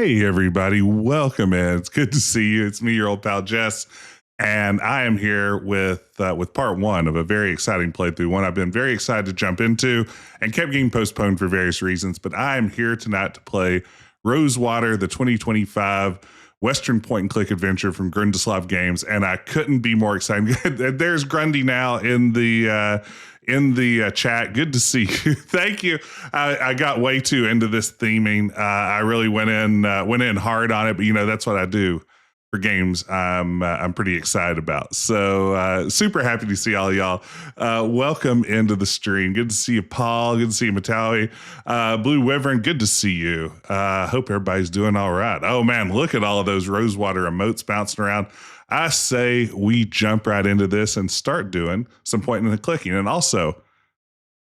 Hey, everybody. Welcome in. It's good to see you. It's me, your old pal, Jess. And I am here with part one of a very exciting playthrough, one I've been very excited to jump into and kept getting postponed for various reasons. But I am here tonight to play Rosewater, the 2025 Western point-and-click adventure from Grundislav Games, and I couldn't be more excited. There's Grundy now in the chat. Good to see you. Thank you. I got way too into this theming. I really went in hard on it, but that's what I do for games. I'm pretty excited about. So super happy to see all of y'all. Welcome into the stream. Good to see you, Paul. Good to see you, Matawi. Blue Wyvern. Good to see you. Hope everybody's doing all right. Oh man, look at all of those Rosewater emotes bouncing around. I say we jump right into this and start doing some pointing and clicking. And also,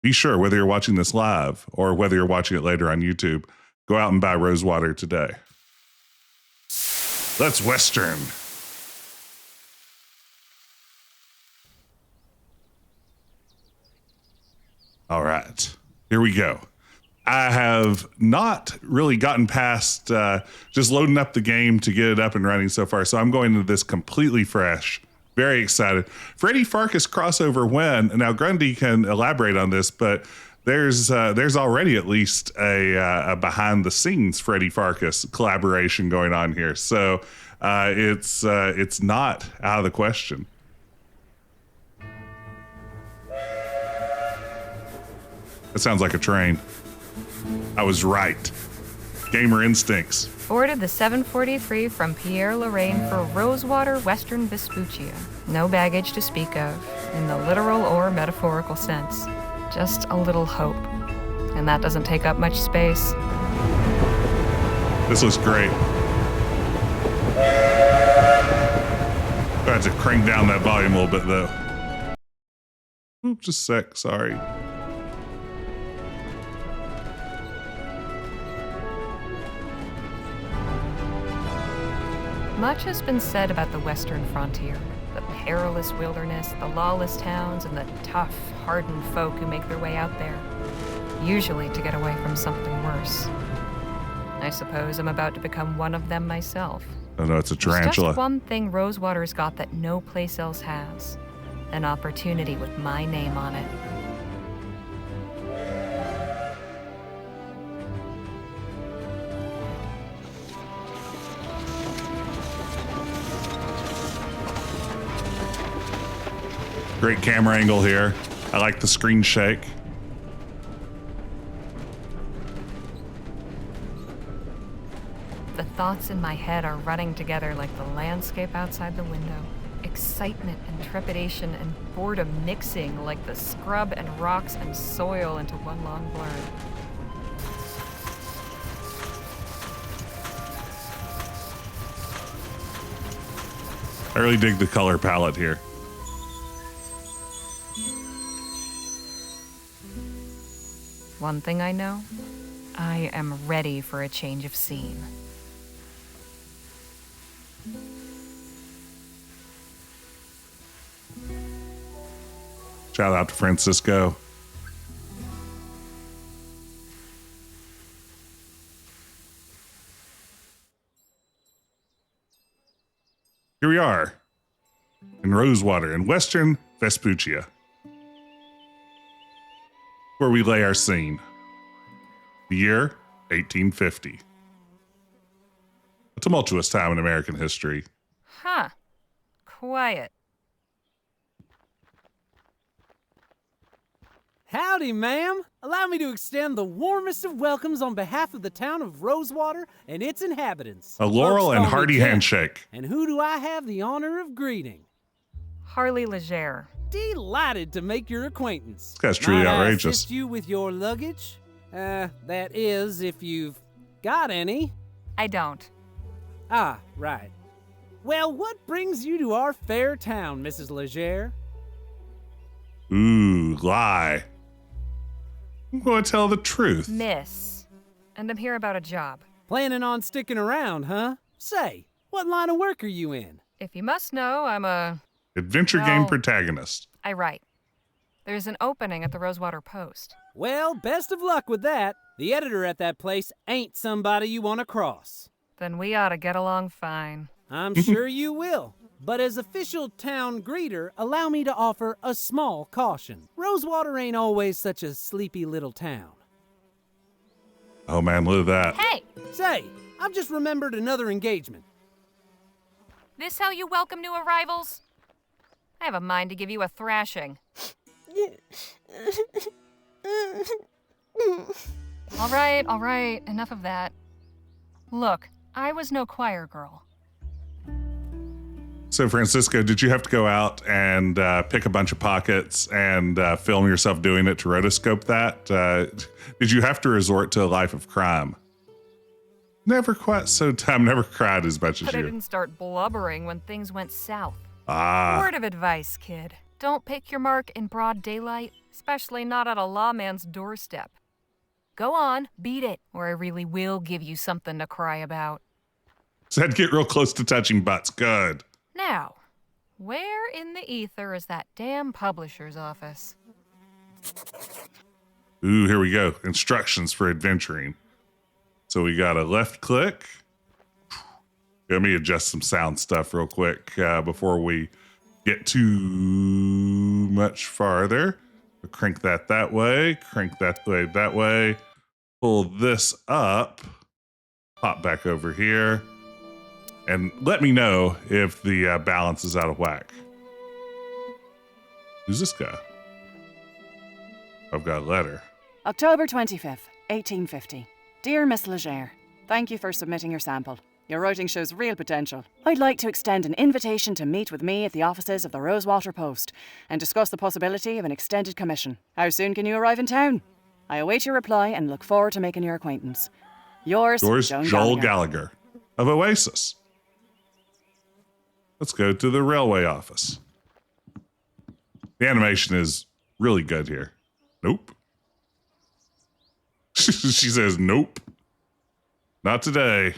be sure, whether you're watching this live or whether you're watching it later on YouTube, go out and buy Rosewater today. Let's Western. All right, here we go. I have not really gotten past just loading up the game to get it up and running so far. So I'm going into this completely fresh. Very excited. Freddy Farkas crossover when? Now Grundy can elaborate on this, but there's already at least a behind the scenes Freddy Farkas collaboration going on here. So it's not out of the question. That sounds like a train. I was right. Gamer instincts. Ordered the 743 from Pierre Lorraine for Rosewater, Western Vespuccia. No baggage to speak of, in the literal or metaphorical sense. Just a little hope. And that doesn't take up much space. This looks great. I had to crank down that volume a little bit, though. Just a sec, sorry. Much has been said about the Western frontier. The perilous wilderness, the lawless towns, and the tough, hardened folk who make their way out there. Usually to get away from something worse. I suppose I'm about to become one of them myself. Oh no, it's a There's tarantula. just one thing Rosewater's got that no place else has. An opportunity with my name on it. Great camera angle here. I like the screen shake. The thoughts in my head are running together like the landscape outside the window. Excitement and trepidation and boredom mixing like the scrub and rocks and soil into one long blur. I really dig the color palette here. One thing I know, I am ready for a change of scene. Shout out to Francisco. Here we are in Rosewater in Western Vespuccia, where we lay our scene. The year 1850. A tumultuous time in American history. Huh. Quiet. Howdy, ma'am. Allow me to extend the warmest of welcomes on behalf of the town of Rosewater and its inhabitants. A Laurel Folks and call me hearty Ken. handshake. And who do I have the honor of greeting? Harley Leger. Delighted to make your acquaintance. This guy's truly Might I outrageous. assist you with your luggage? That is, if you've got any. I don't. Ah, right. Well, what brings you to our fair town, Mrs. Leger? Ooh, lie. I'm going to tell the truth. Miss. And I'm here about a job. Planning on sticking around, huh? Say, what line of work are you in? If you must know, I'm a... Adventure game protagonist. I write. There's an opening at the Rosewater Post. Well, best of luck with that. The editor at that place ain't somebody you want to cross. Then we ought to get along fine. I'm sure you will. But as official town greeter, allow me to offer a small caution. Rosewater ain't always such a sleepy little town. Oh man, look at that. Hey! Say, I've just remembered another engagement. This how you welcome new arrivals? I have a mind to give you a thrashing. All right, enough of that. Look, I was no choir girl. So Francisco, did you have to go out and pick a bunch of pockets and film yourself doing it to rotoscope that? Did you have to resort to a life of crime? Never quite so time, never cried as much as But I you. didn't start blubbering when things went south. Ah, Word of advice, kid. Don't pick your mark in broad daylight, especially not at a lawman's doorstep. Go on, beat it, or I really will give you something to cry about. said get real close to touching butts. Good. Now, where in the ether is that damn publisher's office? Ooh, here we go. Instructions for adventuring. So we got a left click. Let me adjust some sound stuff real quick before we get too much farther. Crank that way, crank that way. Pull this up, pop back over here, and let me know if the balance is out of whack. Who's this guy? I've got a letter. October 25th, 1850. Dear Miss Leger, thank you for submitting your sample. Your writing shows real potential. I'd like to extend an invitation to meet with me at the offices of the Rosewater Post and discuss the possibility of an extended commission. How soon can you arrive in town? I await your reply and look forward to making your acquaintance. Yours, Joel Gallagher of Oasis. Let's go to the railway office. The animation is really good here. Nope. She says, nope. Not today.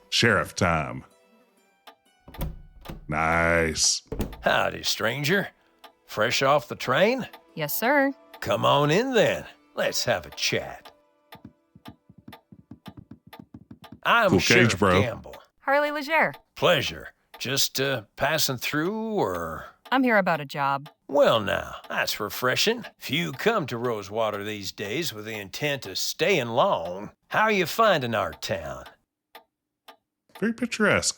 Sheriff time. Nice. Howdy, stranger. Fresh off the train? Yes, sir. Come on in then. Let's have a chat. I'm Cool Sheriff cage, bro. Gamble. Harley Leger. Pleasure. Just passing through, or... I'm here about a job. Well now, that's refreshing. Few come to Rosewater these days with the intent of staying long. How are you finding our town? Very picturesque.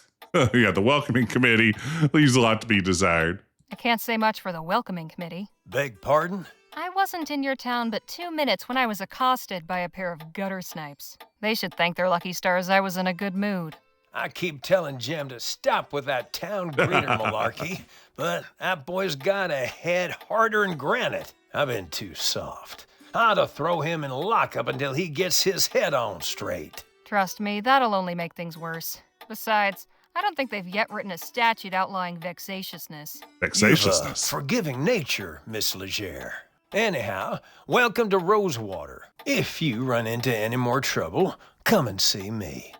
Yeah, the welcoming committee leaves a lot to be desired. I can't say much for the welcoming committee. Beg pardon? I wasn't in your town but 2 minutes when I was accosted by a pair of gutter snipes. They should thank their lucky stars I was in a good mood. I keep telling Jim to stop with that town greeter malarkey, but that boy's got a head harder than granite. I've been too soft. I ought to throw him in lockup until he gets his head on straight. Trust me, that'll only make things worse. Besides, I don't think they've yet written a statute outlawing vexatiousness. Vexatiousness. You've a forgiving nature, Miss Leger. Anyhow, welcome to Rosewater. If you run into any more trouble, come and see me.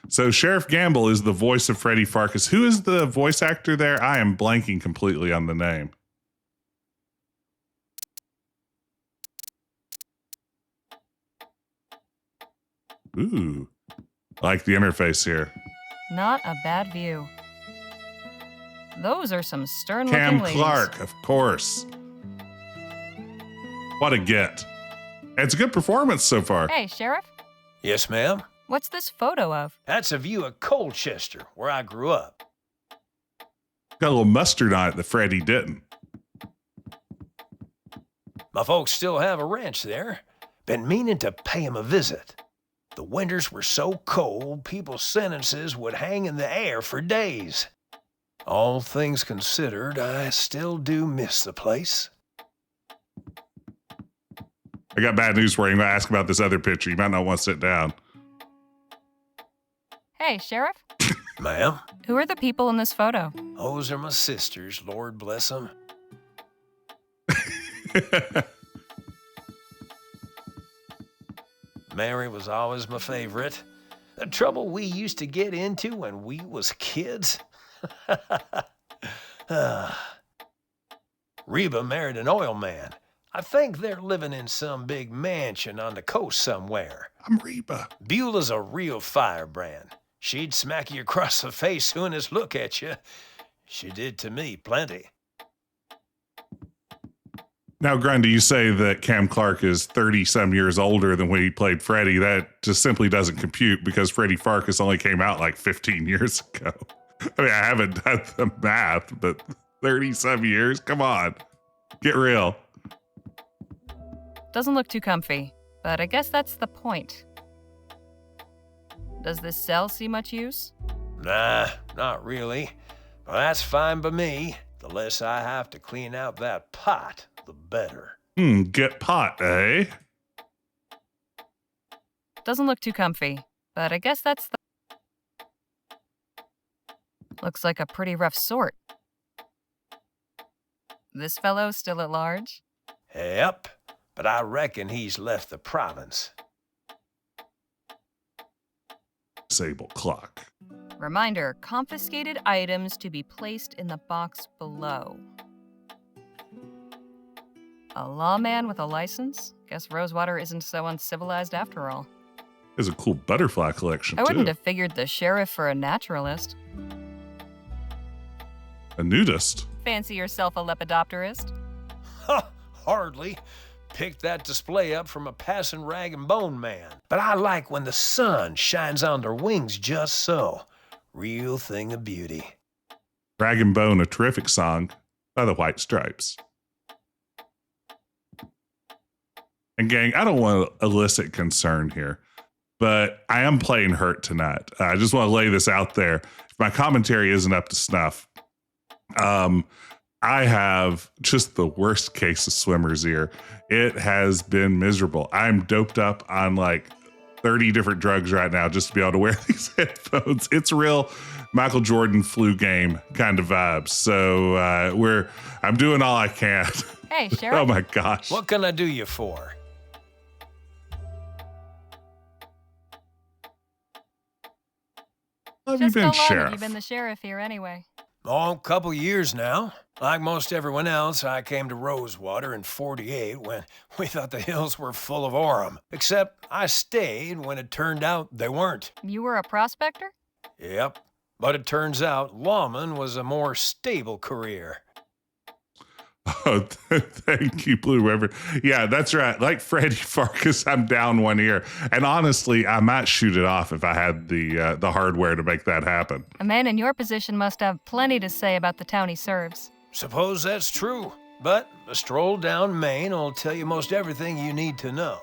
So Sheriff Gamble is the voice of Freddy Farkas. Who is the voice actor there? I am blanking completely on the name. Ooh, I like the interface here. Not a bad view. Those are some stern-looking Cam ladies. Clark, of course. What a get. It's a good performance so far. Hey, Sheriff, Yes, ma'am? what's this photo of? That's a view of Colchester, where I grew up. Got a little mustard on it that Freddy didn't. My folks still have a ranch there. Been meaning to pay 'em a visit. The winters were so cold, people's sentences would hang in the air for days. All things considered, I still do miss the place. I got bad news for you. I'm going to ask about this other picture. You might not want to sit down. Hey, Sheriff, Ma'am? who are the people in this photo? Those are my sisters, Lord bless them. Mary was always my favorite. The trouble we used to get into when we was kids. Reba married an oil man. I think they're living in some big mansion on the coast somewhere. I'm Reba. Beulah's a real firebrand. She'd smack you across the face soon as look at you. She did to me plenty. Now, Grundy, you say that Cam Clark is 30-some years older than when he played Freddy. That just simply doesn't compute because Freddy Farkas only came out like 15 years ago. I mean, I haven't done the math, but 30-some years? Come on. Get real. Doesn't look too comfy, but I guess that's the point. Does this cell see much use? Nah, not really. But that's fine by me. The less I have to clean out that pot, the better. Get pot, eh? Doesn't look too comfy, but I guess that's the... Looks like a pretty rough sort. This fellow still at large? Yep, but I reckon he's left the province. Disable clock. Reminder, confiscated items to be placed in the box below. A lawman with a license? Guess Rosewater isn't so uncivilized after all. There's a cool butterfly collection, I wouldn't too. have figured the sheriff for a naturalist. A nudist. Fancy yourself a lepidopterist? Huh, hardly. Picked that display up from a passing rag and bone man. But I like when the sun shines on their wings just so. Real thing of beauty. Rag and Bone, a terrific song by the White Stripes. And gang, I don't want to elicit concern here, but I am playing hurt tonight. I just want to lay this out there. If my commentary isn't up to snuff, I have just the worst case of swimmer's ear. It has been miserable. I'm doped up on like 30 different drugs right now just to be able to wear these headphones. It's real Michael Jordan flu game kind of vibes. So I'm doing all I can. Hey, Sheriff. Oh my gosh. What can I do you for? How have you Just been, how long have Sheriff? you been the sheriff here anyway? Oh, a couple years now. Like most everyone else, I came to Rosewater in '48 when we thought the hills were full of Orem. Except I stayed when it turned out they weren't. You were a prospector? Yep. But it turns out lawman was a more stable career. Oh, thank you, Blue River. Yeah, that's right. Like Freddy Farkas, I'm down one ear. And honestly, I might shoot it off if I had the hardware to make that happen. A man in your position must have plenty to say about the town he serves. Suppose that's true. But a stroll down Main will tell you most everything you need to know.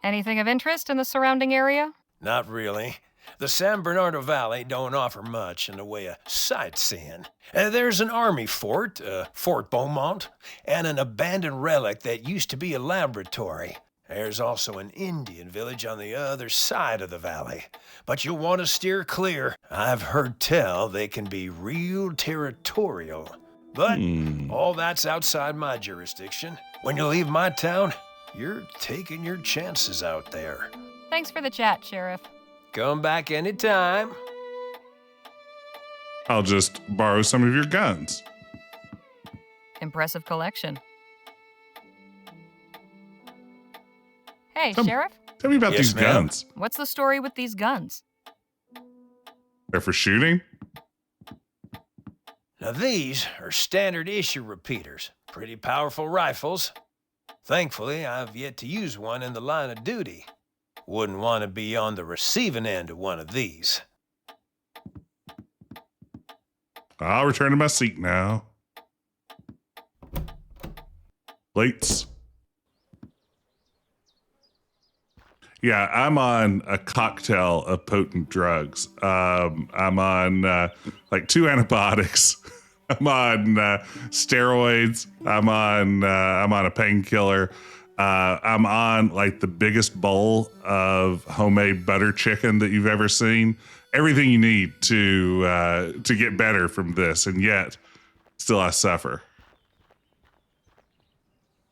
Anything of interest in the surrounding area? Not really. The San Bernardino Valley don't offer much in the way of sightseeing. There's an army fort, Fort Beaumont, and an abandoned relic that used to be a laboratory. There's also an Indian village on the other side of the valley. But you'll want to steer clear. I've heard tell they can be real territorial. But all that's outside my jurisdiction. When you leave my town, you're taking your chances out there. Thanks for the chat, Sheriff. Come back anytime. I'll just borrow some of your guns. Impressive collection. Hey, Come- Sheriff, Tell me about Yes, these ma'am. guns. what's the story with these guns? They're for shooting? Now these are standard issue repeaters. Pretty powerful rifles. Thankfully, I've yet to use one in the line of duty. Wouldn't want to be on the receiving end of one of these. I'll return to my seat now. Plates. Yeah, I'm on a cocktail of potent drugs. I'm on like 2 antibiotics. I'm on steroids. I'm on a painkiller. I'm on like the biggest bowl of homemade butter chicken that you've ever seen. Everything you need to get better from this, and yet still I suffer.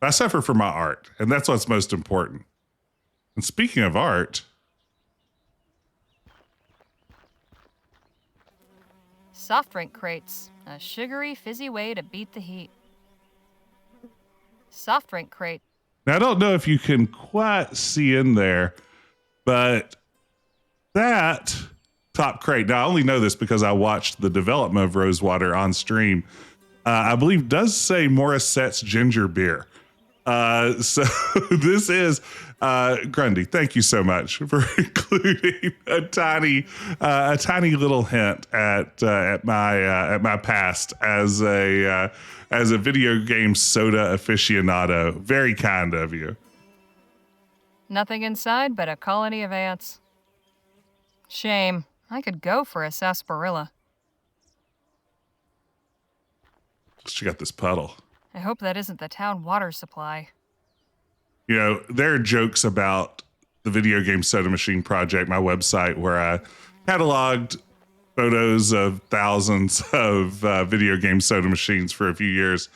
I suffer for my art, and that's what's most important. And speaking of art, Soft drink crates. A sugary, fizzy way to beat the heat. soft drink crate. Now, I don't know if you can quite see in there, but that top crate, now I only know this because I watched the development of Rosewater on stream, I believe does say Morissette's ginger beer. So this is Grundy. Thank you so much for including a tiny little hint at my past as a video game soda aficionado. Very kind of you. Nothing inside but a colony of ants. Shame. I could go for a sarsaparilla. She got this puddle. I hope that isn't the town water supply. You know, there are jokes about the Video Game Soda Machine Project, my website, where I cataloged photos of thousands of video game soda machines for a few years.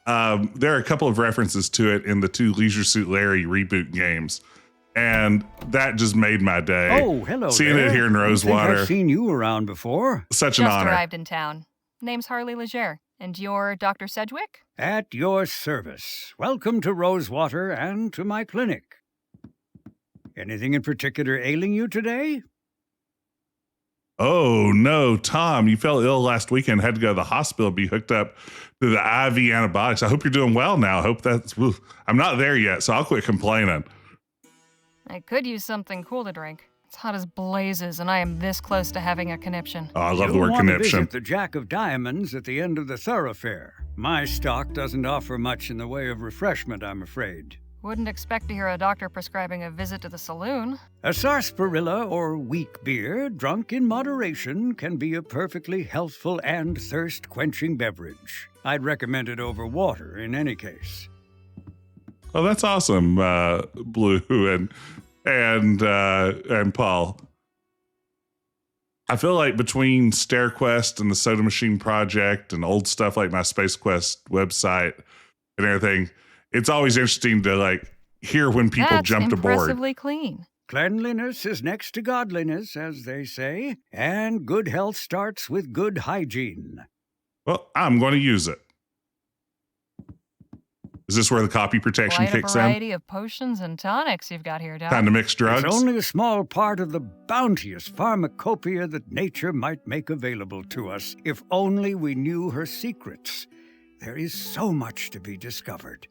There are a couple of references to it in the 2 Leisure Suit Larry reboot games. And that just made my day. Oh, hello Seeing there. it here in I Rosewater. think I've seen you around before. Such an Just honor. arrived in town. Name's Harley Leger. And you're Dr. Sedgwick? At your service. Welcome to Rosewater and to my clinic. Anything in particular ailing you today? Oh, no, Tom, you fell ill last weekend, had to go to the hospital, be hooked up to the IV antibiotics. I hope you're doing well now. I hope that's, I'm not there yet, so I'll quit complaining. I could use something cool to drink. It's hot as blazes, and I am this close to having a conniption. Oh, I love the You'll word want to conniption. visit the Jack of Diamonds at the end of the thoroughfare. My stock doesn't offer much in the way of refreshment, I'm afraid. Wouldn't expect to hear a doctor prescribing a visit to the saloon. A sarsaparilla or weak beer, drunk in moderation, can be a perfectly healthful and thirst-quenching beverage. I'd recommend it over water in any case. Oh, that's awesome, Blue and Paul. I feel like between StairQuest and the Soda Machine Project and old stuff like my Space Quest website and everything, it's always interesting to like hear when people That's jumped aboard. impressively clean. Cleanliness is next to godliness, as they say, and good health starts with good hygiene. Well, I'm going to use it. Is this where the copy protection Quite a kicks in? variety of potions and tonics you've got here, Doc. Time to mix drugs? It's only a small part of the bounteous pharmacopoeia that nature might make available to us, if only we knew her secrets. There is so much to be discovered.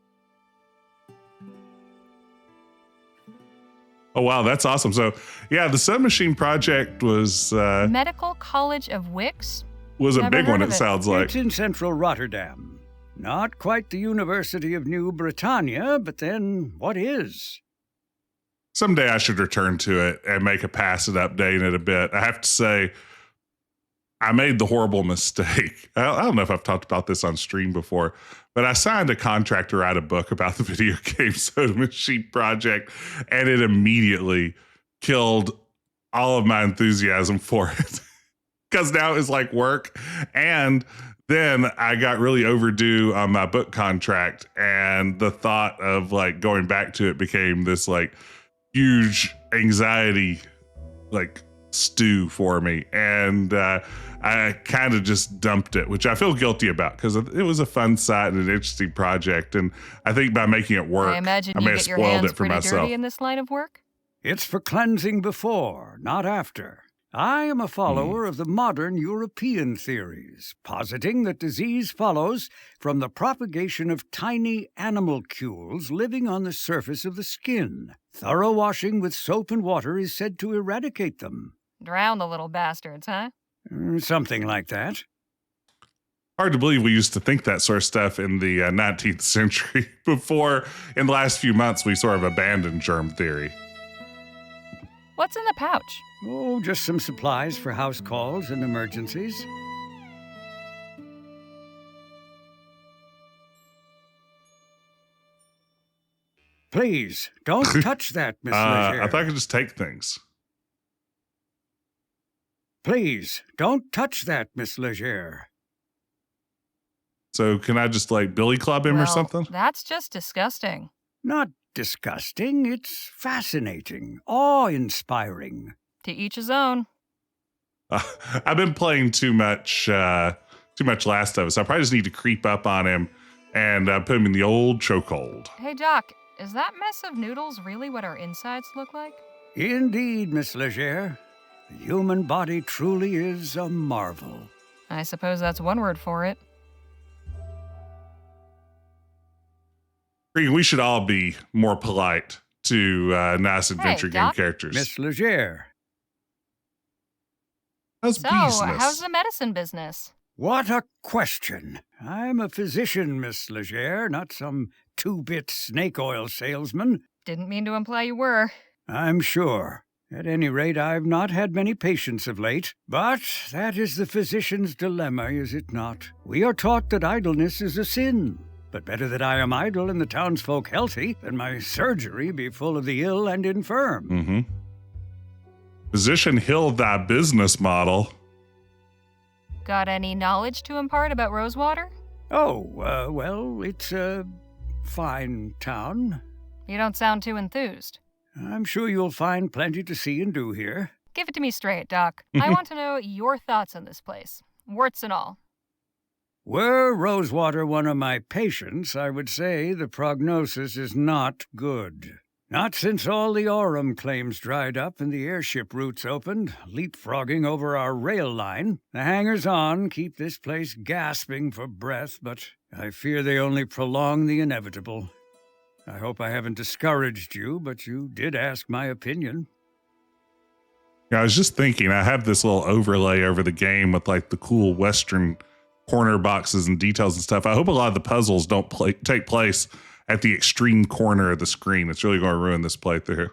Oh, wow, that's awesome. So, yeah, the Soda Machine Project was Medical College of Wicks? a Never big one, heard of it it. sounds like. It's in central Rotterdam. Not quite the University of New Britannia, but then what is? Someday I should return to it and make a pass at updating it a bit. I have to say, I made the horrible mistake. I don't know if I've talked about this on stream before, but I signed a contract to write a book about the Video Game Soda Machine Project, and it immediately killed all of my enthusiasm for it. Because now it's like work. And then I got really overdue on my book contract, and the thought of like going back to it became this like huge anxiety like stew for me. And I kind of just dumped it, which I feel guilty about because it was a fun site and an interesting project. And I think by making it work, I imagine I you may have get your spoiled hands it for pretty myself. dirty in this line of work? It's for cleansing before, not after. I am a follower of the modern European theories, positing that disease follows from the propagation of tiny animalcules living on the surface of the skin. Thorough washing with soap and water is said to eradicate them. Drown the little bastards, huh? Something like that. Hard to believe we used to think that sort of stuff in the 19th century before, in the last few months, we sort of abandoned germ theory. What's in the pouch? Oh, just some supplies for house calls and emergencies. Please, don't touch that, Miss Leger. I thought I could just take things. Please, don't touch that, Miss Leger. So can I just like billy club him or Well, something? That's just disgusting. Not disgusting, it's fascinating, awe-inspiring. To each his own. I've been playing too much Last of Us. I probably just need to creep up on him and put him in the old chokehold. Hey, Doc, is that mess of noodles really what our insides look like? Indeed, Miss Leger. The human body truly is a marvel. I suppose that's one word for it. We should all be more polite to nice adventure game Doc? characters. Miss Leger. How's So, business? how's the medicine business? What a question. I'm a physician, Miss Leger, not some two-bit snake oil salesman. Didn't mean to imply you were. I'm sure. At any rate, I've not had many patients of late. But that is the physician's dilemma, is it not? We are taught that idleness is a sin. But better that I am idle and the townsfolk healthy than my surgery be full of the ill and infirm. Mm-hmm. Physician Hill, thy business model. Got any knowledge to impart about Rosewater? Oh, well, it's a fine town. You don't sound too enthused. I'm sure you'll find plenty to see and do here. Give it to me straight, Doc. I want to know your thoughts on this place. Warts and all. Were Rosewater one of my patients, I would say the prognosis is not good. Not since all the Aurum claims dried up and the airship routes opened, leapfrogging over our rail line. The hangers-on keep this place gasping for breath, but I fear they only prolong the inevitable. I hope I haven't discouraged you, but you did ask my opinion. Yeah, I was just thinking, I have this little overlay over the game with like the cool Western corner boxes and details and stuff. I hope a lot of the puzzles don't take place at the extreme corner of the screen. It's really going to ruin this playthrough.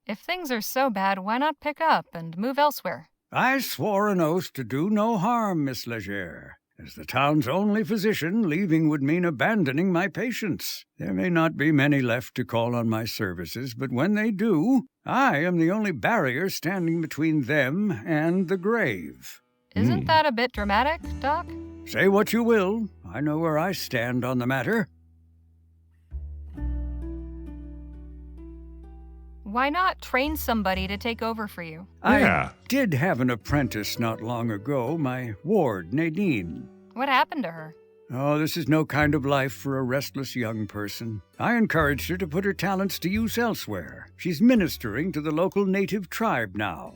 If things are so bad, why not pick up and move elsewhere? I swore an oath to do no harm, Miss Leger. As the town's only physician, leaving would mean abandoning my patients. There may not be many left to call on my services, but when they do, I am the only barrier standing between them and the grave. Isn't that a bit dramatic, Doc? Say what you will. I know where I stand on the matter. Why not train somebody to take over for you? Yeah. I did have an apprentice not long ago, my ward, Nadine. What happened to her? Oh, this is no kind of life for a restless young person. I encouraged her to put her talents to use elsewhere. She's ministering to the local native tribe now.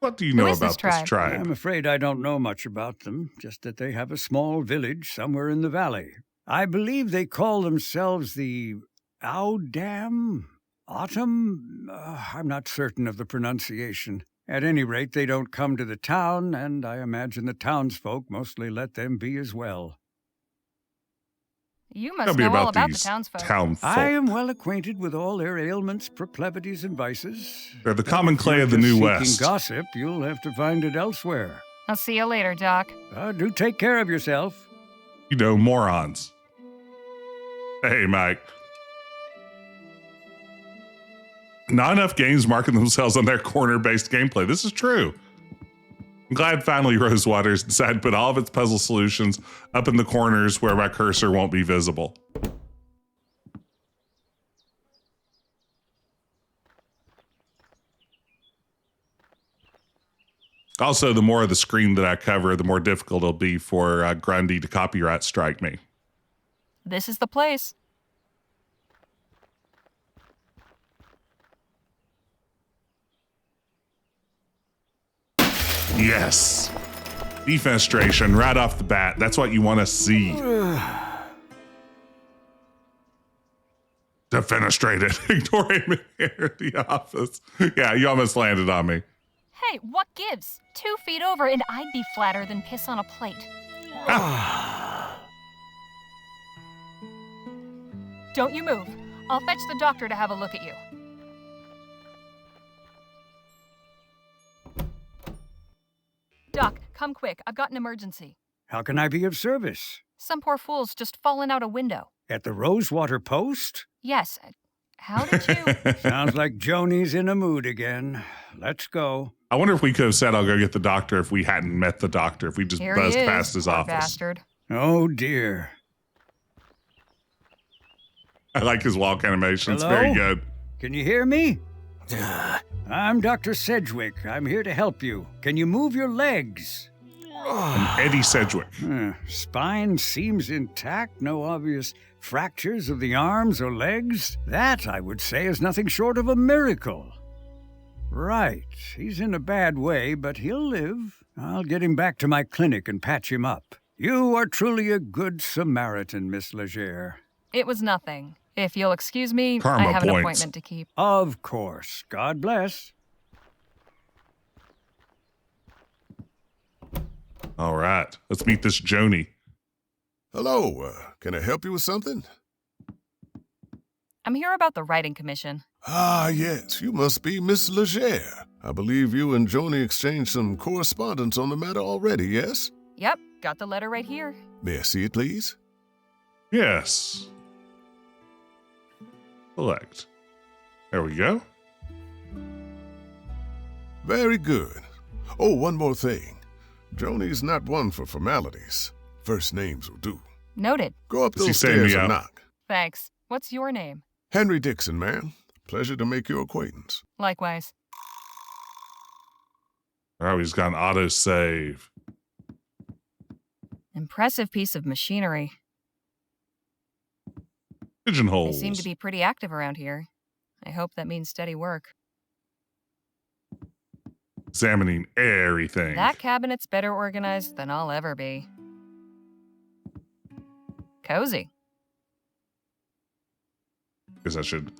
What do you know Who is about this tribe? I'm afraid I don't know much about them, just that they have a small village somewhere in the valley. I believe they call themselves the Audam? Autumn? I'm not certain of the pronunciation. At any rate, they don't come to the town, and I imagine the townsfolk mostly let them be as well. You Tell must me know all about about the these townsfolk. townfolk. I am well acquainted with all their ailments, proclivities, and vices. They're the common clay If of the you're New just West. seeking gossip, you'll have to find it elsewhere. I'll see you later, Doc. Do take care of yourself. You know, morons. Hey, Mike. Not enough games marking themselves on their corner-based gameplay. This is true. I'm glad finally Rosewater's decided to put all of its puzzle solutions up in the corners where my cursor won't be visible. Also, the more of the screen that I cover, the more difficult it'll be for Grundy to copyright strike me. This is the place. Yes. Defenestration right off the bat. That's what you want to see. Defenestrated. Ignore him here at the office. Yeah, you almost landed on me. Hey, what gives? 2 feet over and I'd be flatter than piss on a plate. Don't you move. I'll fetch the doctor to have a look at you. Doc, come quick. I've got an emergency. How can I be of service? Some poor fool's just fallen out a window. At the Rosewater Post? Yes. How did you... Sounds like Joni's in a mood again. Let's go. I wonder if we could have said I'll go get the doctor if we hadn't met the doctor, if we just Here buzzed he is, past his poor office. bastard. Oh, dear. I like his walk animation. It's Hello? very good. Can you hear me? I'm Dr. Sedgwick. I'm here to help you. Can you move your legs? from Eddie Sedgwick. Spine seems intact, no obvious fractures of the arms or legs. That, I would say, is nothing short of a miracle. Right, he's in a bad way, but he'll live. I'll get him back to my clinic and patch him up. You are truly a good Samaritan, Miss Leger. It was nothing. If you'll excuse me, Karma I have an points. appointment to keep. Of course. God bless. All right, let's meet this Joni. Hello, can I help you with something? I'm here about the writing commission. Ah, yes, you must be Miss Leger. I believe you and Joni exchanged some correspondence on the matter already, yes? Yep, got the letter right here. May I see it, please? Yes. Select. There we go. Very good. Oh, one more thing. Joni's not one for formalities. First names will do. Noted. Go up Is he those saying stairs me and out? knock. Thanks. What's your name? Henry Dixon, ma'am. Pleasure to make your acquaintance. Likewise. Oh, he's got an autosave. Impressive piece of machinery. They Pigeonholes. seem to be pretty active around here. I hope that means steady work. Examining everything. That cabinet's better organized than I'll ever be. Cozy. Guess I should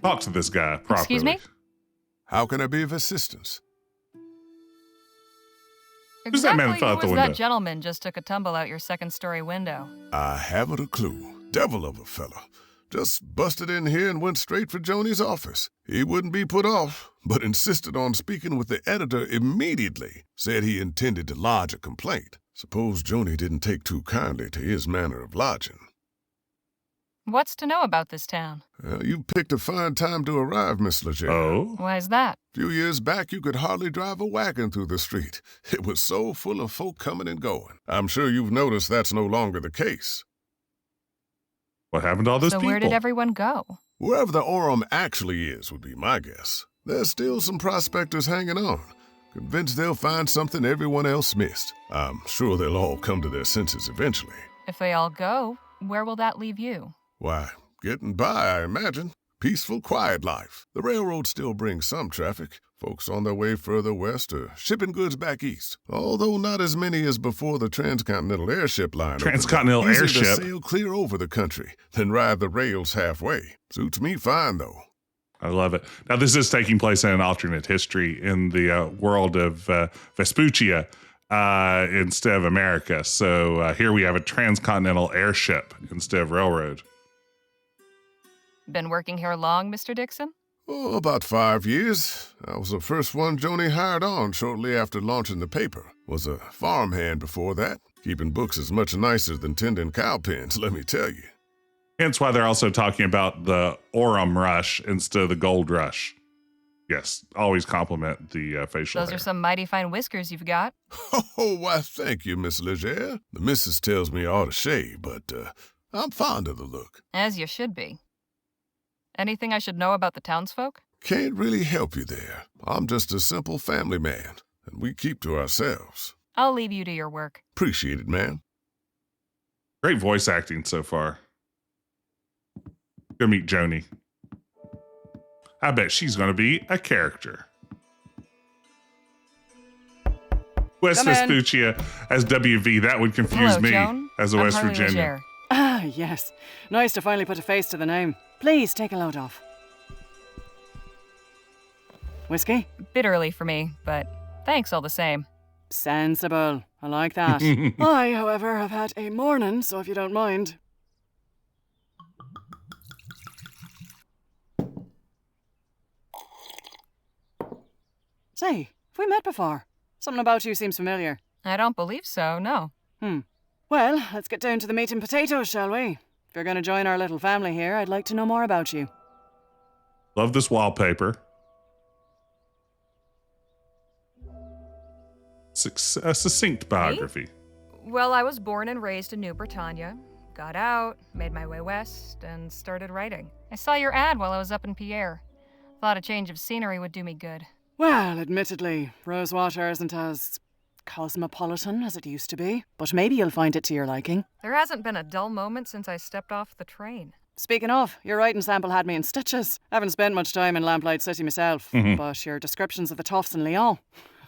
talk to this guy properly. Excuse me? How can I be of assistance? Who's that man Exactly that fell out who the was window? that gentleman just took a tumble out your second-story window? I haven't a clue. Devil of a fella. Just busted in here and went straight for Joni's office. He wouldn't be put off, but insisted on speaking with the editor immediately. Said he intended to lodge a complaint. Suppose Joni didn't take too kindly to his manner of lodging. What's to know about this town? Well, you picked a fine time to arrive, Miss Leger. Oh? Why's that? A few years back, you could hardly drive a wagon through the street. It was so full of folk coming and going. I'm sure you've noticed that's no longer the case. What happened to all those So people? where did everyone go? Wherever the Orem actually is would be my guess. There's still some prospectors hanging on. Convinced they'll find something everyone else missed. I'm sure they'll all come to their senses eventually. If they all go, where will that leave you? Why, getting by, I imagine. Peaceful, quiet life. The railroad still brings some traffic. Folks on their way further west are shipping goods back east. Although not as many as before the transcontinental airship line. opened up. Transcontinental Easier airship? to sail clear over the country than ride the rails halfway. Suits me fine, though. I love it. Now, this is taking place in an alternate history in the world of Vespuccia instead of America. So here we have a transcontinental airship instead of railroad. Been working here long, Mr. Dixon? Oh, about 5 years. I was the first one Joni hired on shortly after launching the paper. Was a farmhand before that. Keeping books is much nicer than tending cow pens, let me tell you. Hence why they're also talking about the Orem rush instead of the gold rush. Yes, always compliment the facial Those hair. are some mighty fine whiskers you've got. Oh, why, thank you, Miss Leger. The missus tells me I ought to shave, but I'm fond of the look. As you should be. Anything I should know about the townsfolk? Can't really help you there. I'm just a simple family man, and we keep to ourselves. I'll leave you to your work. Appreciate it, ma'am. Great voice acting so far. Go meet Joni. I bet she's going to be a character. West Come in. Vespuccia as WV. That would confuse Hello, me Joan. as a I'm West Harley Virginian. Leger. Ah, yes. Nice to finally put a face to the name. Please take a load off. Whiskey? Bit early for me, but thanks all the same. Sensible. I like that. I, however, have had a morning, so if you don't mind. Say, have we met before? Something about you seems familiar. I don't believe so, no. Well, let's get down to the meat and potatoes, shall we? If you're going to join our little family here, I'd like to know more about you. Love this wallpaper. A succinct biography. Well, I was born and raised in New Britannia. Got out, made my way west, and started writing. I saw your ad while I was up in Pierre. Thought a change of scenery would do me good. Well, admittedly, Rosewater isn't as cosmopolitan as it used to be, but maybe you'll find it to your liking. There hasn't been a dull moment since I stepped off the train. Speaking of, your writing sample had me in stitches. I haven't spent much time in Lamplight City myself, but your descriptions of the toughs in Lyon,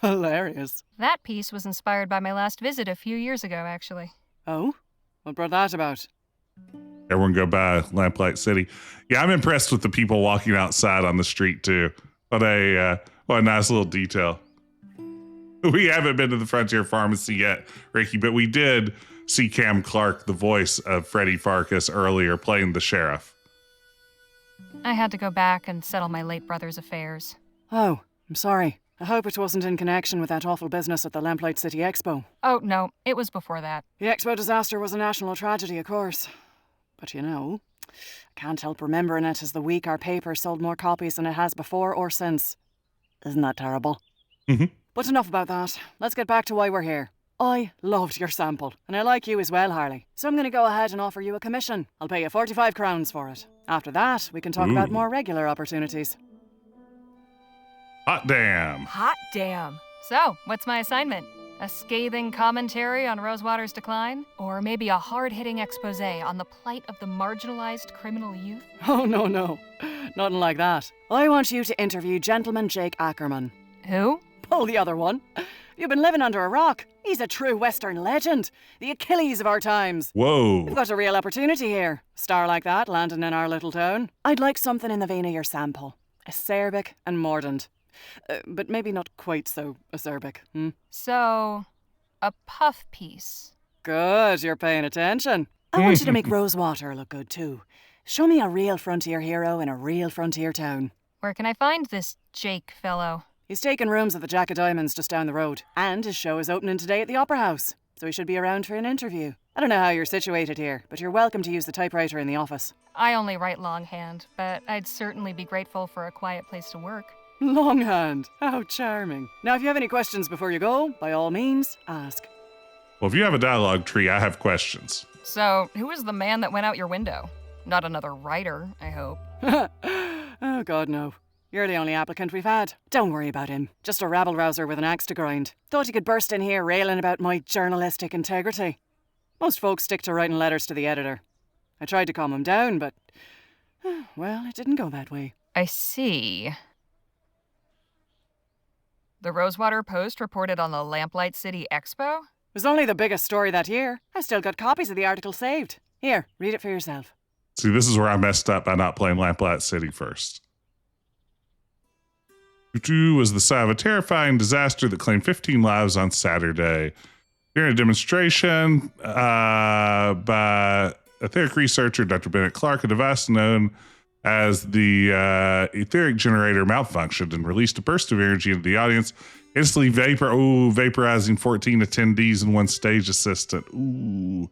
hilarious. That piece was inspired by my last visit a few years ago, actually. Oh? What brought that about? Everyone go by Lamplight City. Yeah, I'm impressed with the people walking outside on the street too. What a nice little detail. We haven't been to the Frontier Pharmacy yet, Ricky, but we did see Cam Clark, the voice of Freddie Farkas, earlier playing the sheriff. I had to go back and settle my late brother's affairs. Oh, I'm sorry. I hope it wasn't in connection with that awful business at the Lamplight City Expo. Oh, no, it was before that. The Expo disaster was a national tragedy, of course. But you know, I can't help remembering it as the week our paper sold more copies than it has before or since. Isn't that terrible? But enough about that. Let's get back to why we're here. I loved your sample, and I like you as well, Harley. So I'm going to go ahead and offer you a commission. I'll pay you 45 crowns for it. After that, we can talk about more regular opportunities. Hot damn. Hot damn. So, what's my assignment? A scathing commentary on Rosewater's decline? Or maybe a hard-hitting exposé on the plight of the marginalized criminal youth? Oh, no. Nothing like that. I want you to interview Gentleman Jake Ackerman. Who? Pull the other one. You've been living under a rock. He's a true Western legend. The Achilles of our times. Whoa. We've got a real opportunity here. A star like that landing in our little town. I'd like something in the vein of your sample. Acerbic and mordant. But maybe not quite so acerbic. So, a puff piece. Good, you're paying attention. I want you to make Rosewater look good too. Show me a real frontier hero in a real frontier town. Where can I find this Jake fellow? He's taking rooms at the Jack of Diamonds just down the road. And his show is opening today at the Opera House. So he should be around for an interview. I don't know how you're situated here, but you're welcome to use the typewriter in the office. I only write longhand, but I'd certainly be grateful for a quiet place to work. Longhand. How charming. Now, if you have any questions before you go, by all means, ask. Well, if you have a dialogue tree, I have questions. So, who was the man that went out your window? Not another writer, I hope. Oh, God, no. You're the only applicant we've had. Don't worry about him. Just a rabble-rouser with an axe to grind. Thought he could burst in here railing about my journalistic integrity. Most folks stick to writing letters to the editor. I tried to calm him down, but... well, it didn't go that way. I see. The Rosewater Post reported on the Lamplight City Expo? It was only the biggest story that year. I still got copies of the article saved. Here, read it for yourself. See, this is where I messed up by not playing Lamplight City first. Tutu was the site of a terrifying disaster that claimed 15 lives on Saturday. During a demonstration by etheric researcher Dr. Bennett Clark, a device known as the etheric generator malfunctioned and released a burst of energy into the audience, instantly vaporizing 14 attendees and one stage assistant. Ooh.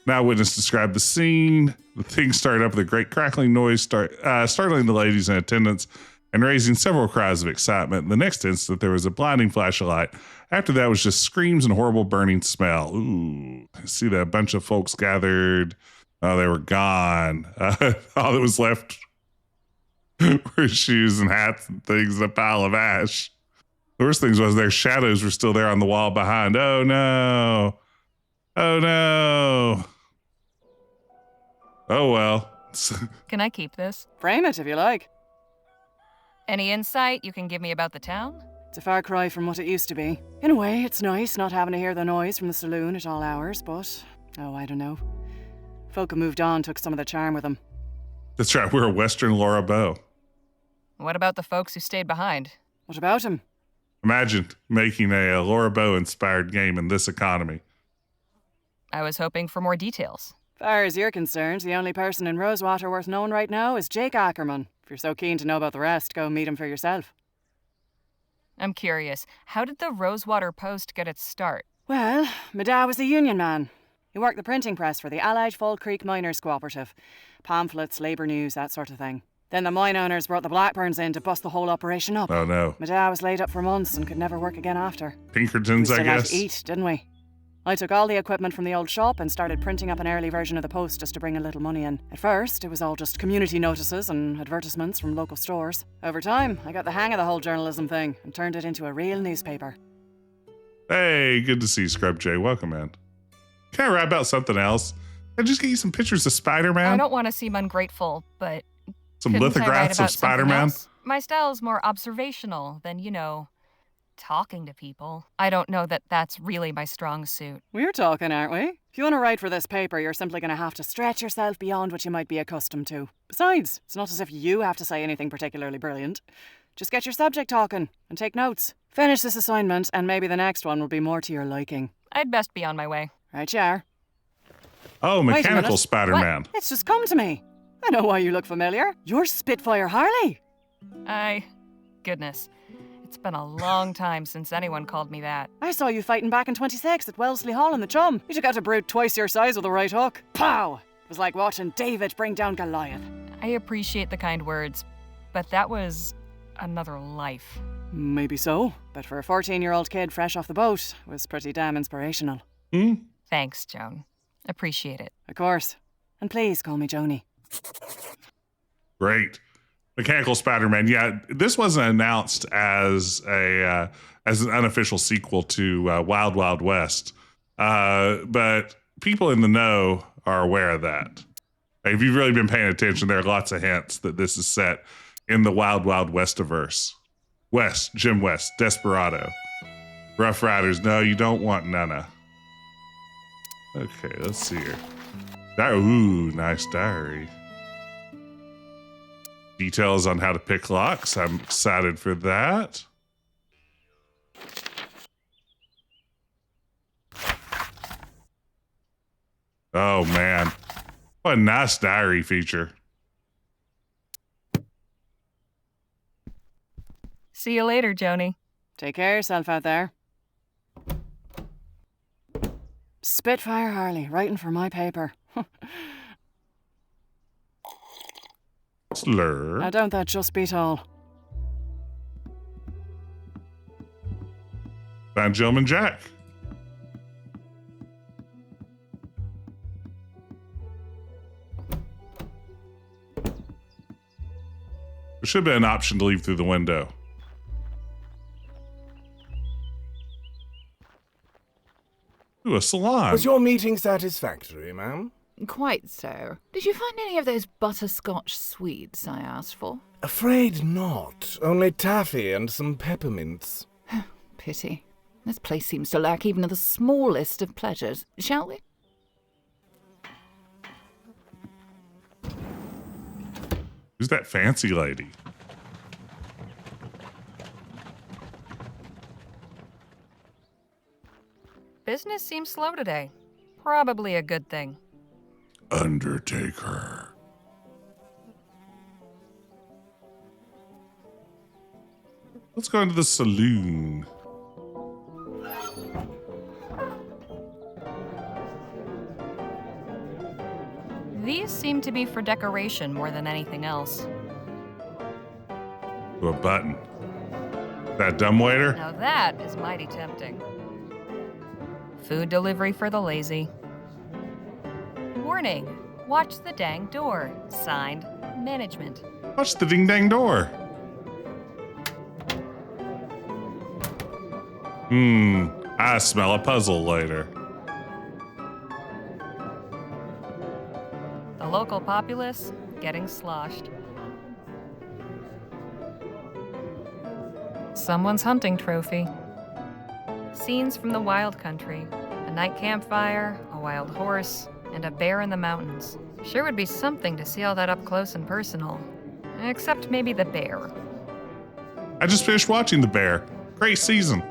Now witness described the scene. The thing started up with a great crackling noise, startling the ladies in attendance and raising several cries of excitement. In the next instant, there was a blinding flash of light. After that was just screams and horrible burning smell. Ooh, I see that a bunch of folks gathered. Oh, they were gone. All that was left were shoes and hats and things in a pile of ash. The worst thing was their shadows were still there on the wall behind. Oh, no. Oh, no. Oh, well. Can I keep this? Frame it if you like. Any insight you can give me about the town? It's a far cry from what it used to be. In a way, it's nice not having to hear the noise from the saloon at all hours, but, I don't know. Folk who moved on took some of the charm with them. That's right, we're a Western Laura Bow. What about the folks who stayed behind? What about him? Imagine making a Laura Bow-inspired game in this economy. I was hoping for more details. Far as you're concerned, the only person in Rosewater worth knowing right now is Jake Ackerman. If you're so keen to know about the rest, go meet him for yourself. I'm curious, how did the Rosewater Post get its start? Well, my dad was a union man. He worked the printing press for the Allied Fall Creek Miners Cooperative. Pamphlets, labour news, that sort of thing. Then the mine owners brought the Blackburns in to bust the whole operation up. Oh, no. My dad was laid up for months and could never work again after. Pinkertons, we I still had guess. to eat, didn't we? I took all the equipment from the old shop and started printing up an early version of the Post just to bring a little money in. At first, it was all just community notices and advertisements from local stores. Over time, I got the hang of the whole journalism thing and turned it into a real newspaper. Hey, good to see you, Scrub J. Welcome in. Can I write about something else? Can I just get you some pictures of Spider-Man? I don't want to seem ungrateful, but Some couldn't I write lithographs about of something Spider-Man? else? My style is more observational than, talking to people. I don't know that that's really my strong suit. We're talking, aren't we? If you want to write for this paper, you're simply going to have to stretch yourself beyond what you might be accustomed to. Besides, it's not as if you have to say anything particularly brilliant. Just get your subject talking and take notes. Finish this assignment, and maybe the next one will be more to your liking. I'd best be on my way. Right, you are. Oh, Wait a Mechanical minute. Spider-Man. What? It's just come to me. I know why you look familiar. You're Spitfire Harley. Goodness. It's been a long time since anyone called me that. I saw you fighting back in 26 at Wellesley Hall in the Chum. You took out a brute twice your size with a right hook. Pow! It was like watching David bring down Goliath. I appreciate the kind words, but that was another life. Maybe so, but for a 14-year-old kid fresh off the boat, it was pretty damn inspirational. Thanks, Joan. Appreciate it. Of course. And please call me Joni. Great. Mechanical Spider-Man. Yeah, this wasn't announced as an unofficial sequel to Wild Wild West, but people in the know are aware of that. If you've really been paying attention, there are lots of hints that this is set in the Wild Wild Westiverse. West, Jim West, Desperado, Rough Riders. No, you don't want Nana. Okay, let's see here. Ooh, nice diary. Details on how to pick locks. I'm excited for that. Oh, man. What a nice diary feature. See you later, Joni. Take care of yourself out there. Spitfire Harley, writing for my paper. Slur. Now don't that just beat all? Found Gentleman Jack. There should have been an option to leave through the window. Ooh, a salon. Was your meeting satisfactory, ma'am? Quite so. Did you find any of those butterscotch sweets I asked for? Afraid not. Only taffy and some peppermints. Pity. This place seems to lack even the smallest of pleasures. Shall we? Who's that fancy lady? Business seems slow today. Probably a good thing. Undertaker. Let's go into the saloon. These seem to be for decoration more than anything else. To a button. That dumbwaiter? Now that is mighty tempting. Food delivery for the lazy. Warning, watch the dang door. Signed, management. Watch the ding-dang door. I smell a puzzle later. The local populace getting sloshed. Someone's hunting trophy. Scenes from the wild country. A night campfire, a wild horse, and a bear in the mountains. Sure would be something to see all that up close and personal. Except maybe the bear. I just finished watching The Bear. Great season.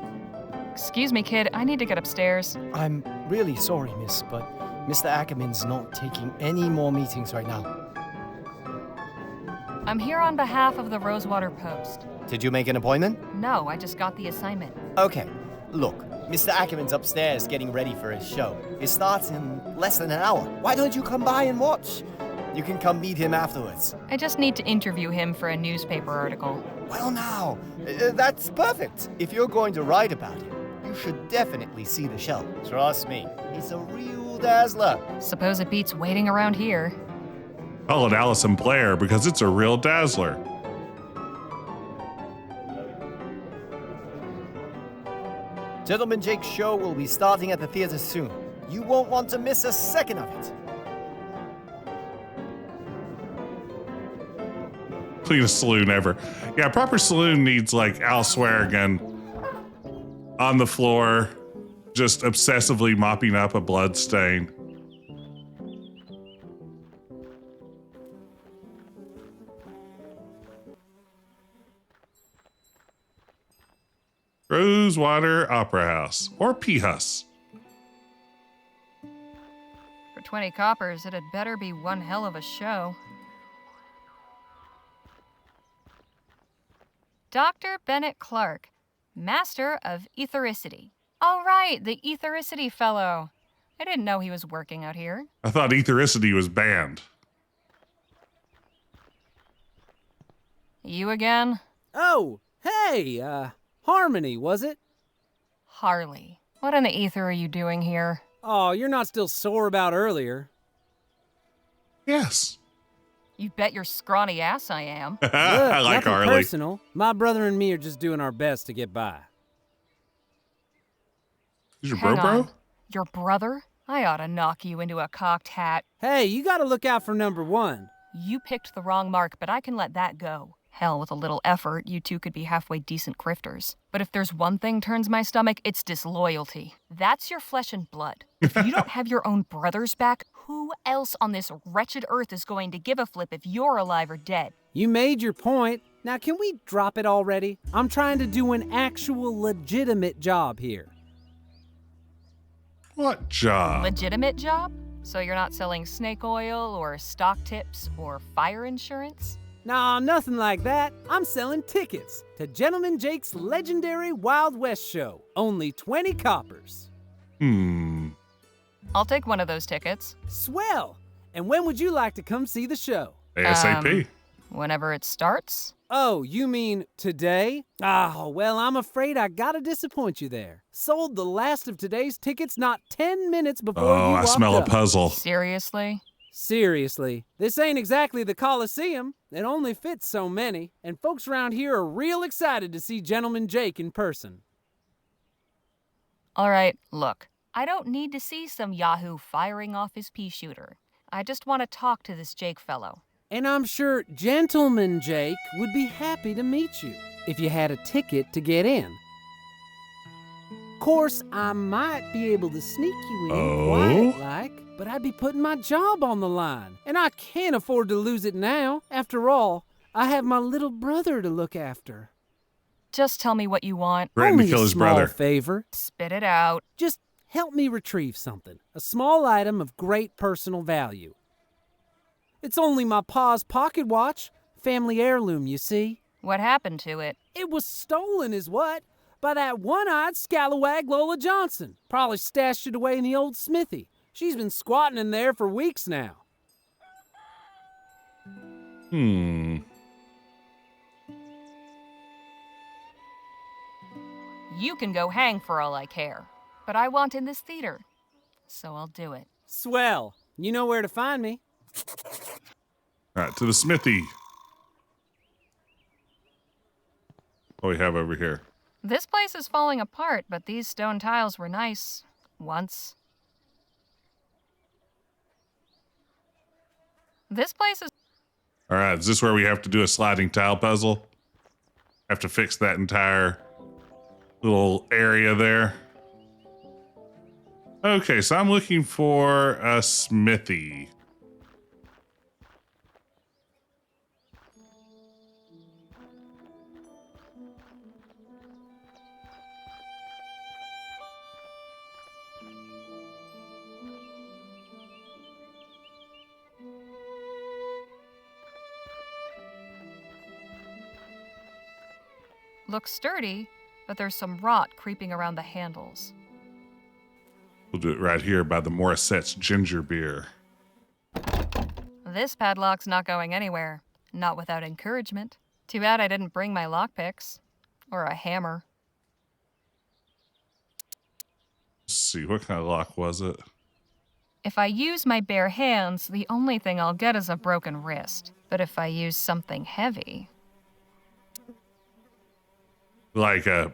Excuse me, kid, I need to get upstairs. I'm really sorry, miss, but Mr. Ackerman's not taking any more meetings right now. I'm here on behalf of the Rosewater Post. Did you make an appointment? No, I just got the assignment. Okay, look, Mr. Ackerman's upstairs getting ready for his show. It starts in less than an hour. Why don't you come by and watch? You can come meet him afterwards. I just need to interview him for a newspaper article. Well, now, that's perfect. If you're going to write about him, you should definitely see the show. Trust me, it's a real dazzler. Suppose it beats waiting around here. Call it Allison Blair because it's a real dazzler. Gentleman Jake's show will be starting at the theater soon. You won't want to miss a second of it. Cleanest saloon ever. Yeah, proper saloon needs like Al Swearigan on the floor, just obsessively mopping up a blood stain. Rosewater Opera House, or P-Hus. For 20 coppers, it had better be one hell of a show. Dr. Bennett Clark, Master of Ethericity. All right, the Ethericity fellow. I didn't know he was working out here. I thought Ethericity was banned. You again? Oh, hey, Harmony, was it? Harley. What in the ether are you doing here? Oh, you're not still sore about earlier. Yes. You bet your scrawny ass I am. Look, I like nothing Harley. personal. My brother and me are just doing our best to get by. Is your Hang bro? on. Your brother? I ought to knock you into a cocked hat. Hey, you gotta look out for number one. You picked the wrong mark, but I can let that go. Hell, with a little effort, you two could be halfway decent grifters. But if there's one thing turns my stomach, it's disloyalty. That's your flesh and blood. If you don't have your own brothers back, who else on this wretched earth is going to give a flip if you're alive or dead? You made your point. Now can we drop it already? I'm trying to do an actual legitimate job here. What job? Legitimate job? So you're not selling snake oil or stock tips or fire insurance? Nah, nothing like that. I'm selling tickets to Gentleman Jake's legendary Wild West show. Only 20 coppers. I'll take one of those tickets. Swell! And when would you like to come see the show? ASAP. Whenever it starts? Oh, you mean today? Ah, well, I'm afraid I gotta disappoint you there. Sold the last of today's tickets not 10 minutes before you Oh, I walked smell up. a puzzle. Seriously? Seriously, this ain't exactly the Coliseum. It only fits so many, and folks around here are real excited to see Gentleman Jake in person. All right, look. I don't need to see some yahoo firing off his pea shooter. I just want to talk to this Jake fellow. And I'm sure Gentleman Jake would be happy to meet you if you had a ticket to get in. Course, I might be able to sneak you in quiet-like, but I'd be putting my job on the line, and I can't afford to lose it now. After all, I have my little brother to look after. Just tell me what you want. Threatened to Only kill a his small brother. favor. Spit it out. Just help me retrieve something. A small item of great personal value. It's only my pa's pocket watch. Family heirloom, you see. What happened to it? It was stolen is what? By that one-eyed scalawag Lola Johnson. Probably stashed it away in the old smithy. She's been squatting in there for weeks now. You can go hang for all I care. But I want in this theater. So I'll do it. Swell. You know where to find me. All right, to the smithy. What do we have over here? This place is falling apart, but these stone tiles were nice. Once. This place is... All right, is this where we have to do a sliding tile puzzle? Have to fix that entire little area there. Okay, so I'm looking for a smithy. Looks sturdy, but there's some rot creeping around the handles. We'll do it right here by the Morissette's ginger beer. This padlock's not going anywhere. Not without encouragement. Too bad I didn't bring my lockpicks. Or a hammer. Let's see, what kind of lock was it? If I use my bare hands, the only thing I'll get is a broken wrist. But if I use something heavy... Like a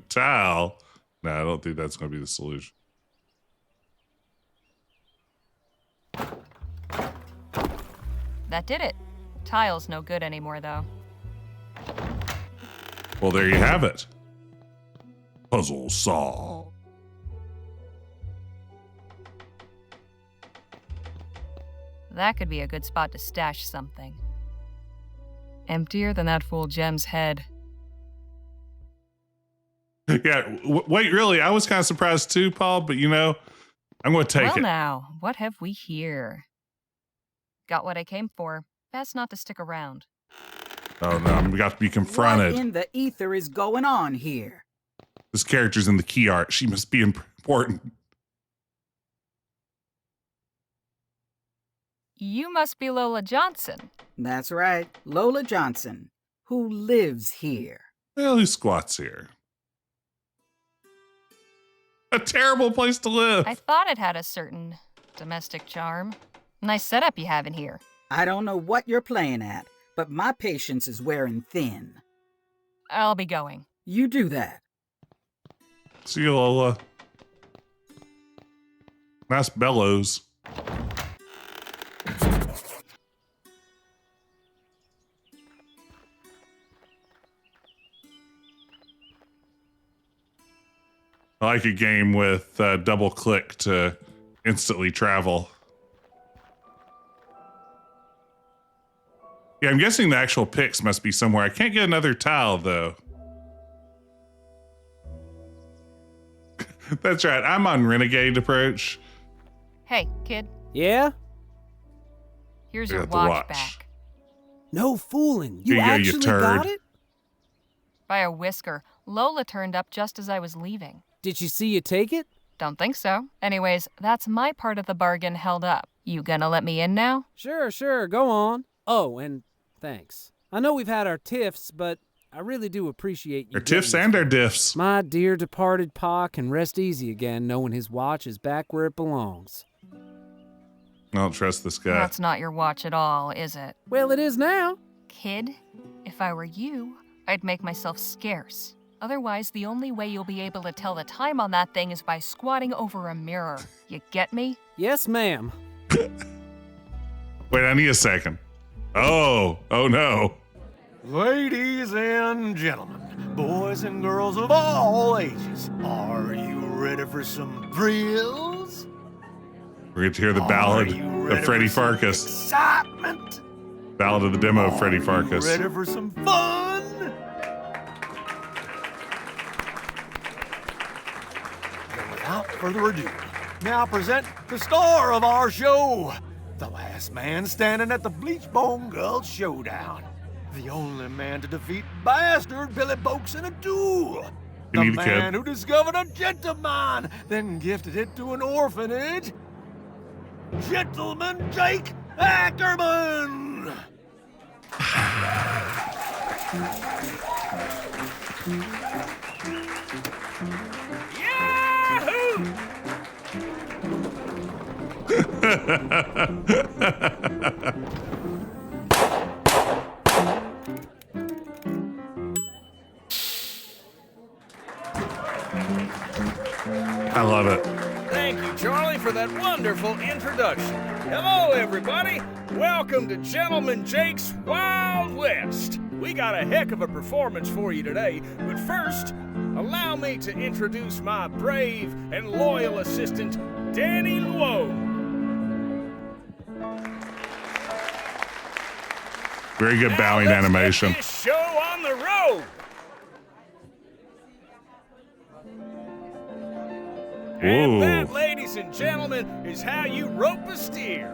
towel. No, I don't think that's going to be the solution. That did it. Tile's no good anymore, though. Well, there you have it. Puzzle solved. That could be a good spot to stash something. Emptier than that fool Jem's head. Yeah, wait, really? I was kind of surprised too, Paul, but you know, I'm going to take Well, it. now, what have we here? Got what I came for. Best not to stick around. Oh no, I'm got to be confronted. What in the ether is going on here? This character's in the key art. She must be important. You must be Lola Johnson. That's right, Lola Johnson, who lives here. Well, who squats here? A terrible place to live. I thought it had a certain domestic charm. Nice setup you have in here. I don't know what you're playing at, but my patience is wearing thin. I'll be going. You do that. See you, Lola. Nice bellows. I like a game with double click to instantly travel. Yeah, I'm guessing the actual picks must be somewhere. I can't get another tile, though. That's right. I'm on Renegade approach. Hey, kid. Yeah? Here's I your got the watch watch. back. No fooling. You Here you go, you actually turd. got it? By a whisker. Lola turned up just as I was leaving. Did she see you take it? Don't think so. Anyways, that's my part of the bargain held up. You gonna let me in now? Sure. Go on. Oh, and thanks. I know we've had our tiffs, but I really do appreciate you. Our tiffs and our diffs. My dear departed pa can rest easy again knowing his watch is back where it belongs. I don't trust this guy. That's not your watch at all, is it? Well, it is now. Kid, if I were you, I'd make myself scarce. Otherwise, the only way you'll be able to tell the time on that thing is by squatting over a mirror. You get me? Yes, ma'am. Wait, I need a second. Oh no. Ladies and gentlemen, boys and girls of all ages, are you ready for some thrills? We're going to hear the ballad Are you of ready Freddie for some Farkas. Excitement. Ballad of the demo of Freddie Farkas. Ready for some fun? Then without further ado, now present the star of our show, the last man standing at the Bleachbone Gulch Showdown. The only man to defeat bastard Billy Boakes in a duel. You The need a man kid. who discovered a gentleman, then gifted it to an orphanage. Gentleman Jake Ackerman! I love it. Thank you, Charlie, for that wonderful introduction. Hello, everybody. Welcome to Gentleman Jake's Wild West. We got a heck of a performance for you today, but first, allow me to introduce my brave and loyal assistant, Danny Luo. Very good bowing Now let's animation. get this show on the road. And Ooh. that, ladies and gentlemen, is how you rope a steer.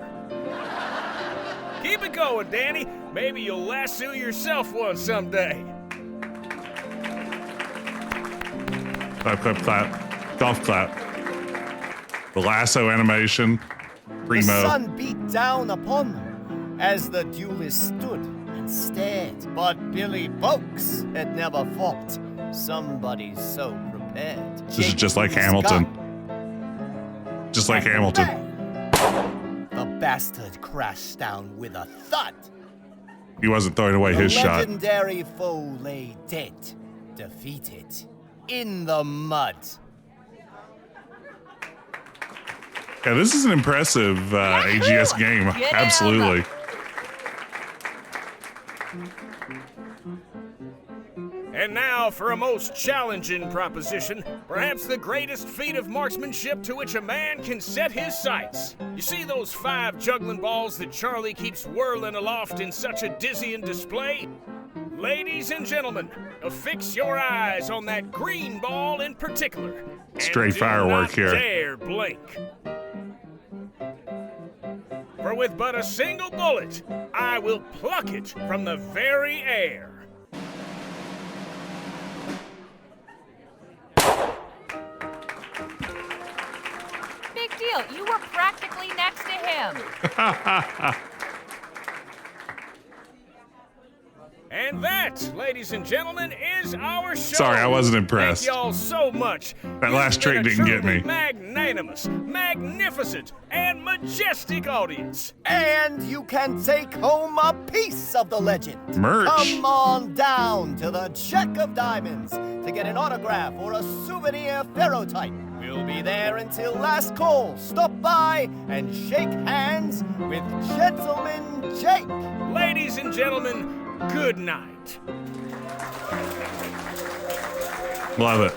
Keep it going, Danny. Maybe you'll lasso yourself one someday. Clap, clap, clap. Golf clap. The lasso animation. Primo. The sun beat down upon them as the duelists stood and stared. But Billy Boakes had never fought somebody so prepared. This is just like Hamilton. Just like Hamilton. The bastard crashed down with a thud. He wasn't throwing away his The shot. legendary foe lay dead, defeated, in the mud. Yeah, this is an impressive AGS game. Get Absolutely. And now for a most challenging proposition, perhaps the greatest feat of marksmanship to which a man can set his sights. You see those 5 juggling balls that Charlie keeps whirling aloft in such a dizzying display? Ladies and gentlemen, affix your eyes on that green ball in particular. Straight and firework do not here. dare blink. For with but a single bullet, I will pluck it from the very air. Big deal. You were practically next to him. And that, ladies and gentlemen, is our show. Sorry, I wasn't impressed. Thank y'all so much. That last trick didn't get me. Magnanimous, magnificent, and majestic audience. And you can take home a piece of the legend. Merch. Come on down to the Check of Diamonds to get an autograph or a souvenir ferrotype. We'll be there until last call. Stop by and shake hands with Gentleman Jake. Ladies and gentlemen, good night. Love it.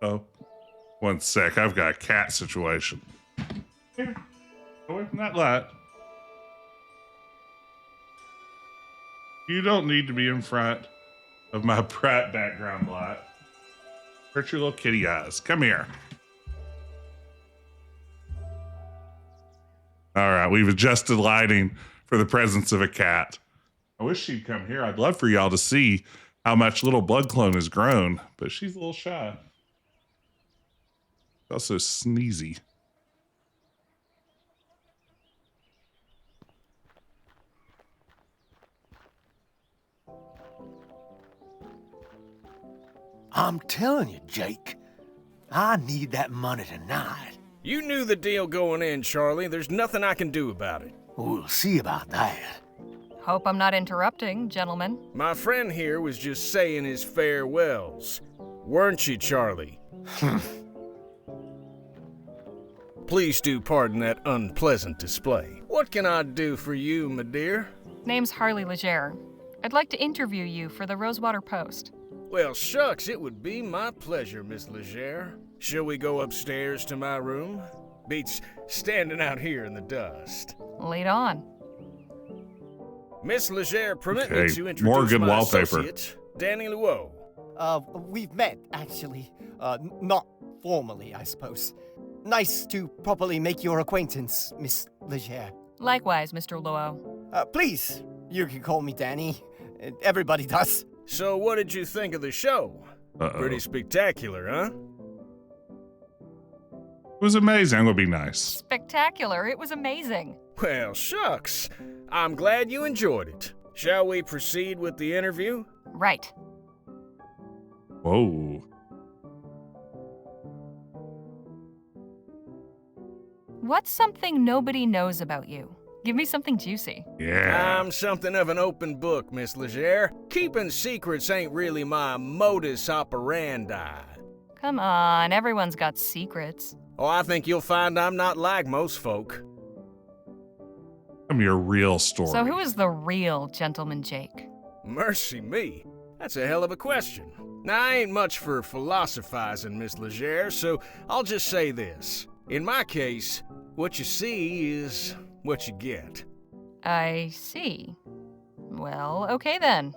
Oh, one sec. I've got a cat situation. Here, away from that light. You don't need to be in front of my bright background light. Hurt your little kitty eyes. Come here. All right, we've adjusted lighting for the presence of a cat. I wish she'd come here. I'd love for y'all to see how much little blood clone has grown, but she's a little shy. Also sneezy. I'm telling you, Jake, I need that money tonight. You knew the deal going in, Charlie. There's nothing I can do about it. We'll see about that. Hope I'm not interrupting, gentlemen. My friend here was just saying his farewells. Weren't you, Charlie? Please do pardon that unpleasant display. What can I do for you, my dear? Name's Harley Leger. I'd like to interview you for the Rosewater Post. Well, shucks, it would be my pleasure, Miss Leger. Shall we go upstairs to my room? Beats standing out here in the dust. Lead on. Miss Leger, permit me Okay, to more introduce good my wallpaper. associate, Danny Luo. We've met, actually. Not formally, I suppose. Nice to properly make your acquaintance, Miss Leger. Likewise, Mr. Luo. Please, you can call me Danny. Everybody does. So what did you think of the show? Pretty spectacular, huh? It was amazing. I'm going to be nice. Spectacular. It was amazing. Well, shucks. I'm glad you enjoyed it. Shall we proceed with the interview? Right. Whoa. What's something nobody knows about you? Give me something juicy. Yeah. I'm something of an open book, Miss Leger. Keeping secrets ain't really my modus operandi. Come on, everyone's got secrets. Oh, I think you'll find I'm not like most folk. Tell me your real story. So who is the real Gentleman Jake? Mercy me. That's a hell of a question. Now, I ain't much for philosophizing, Miss Leger, so I'll just say this. In my case, what you see is what you get. I see. Well, okay then.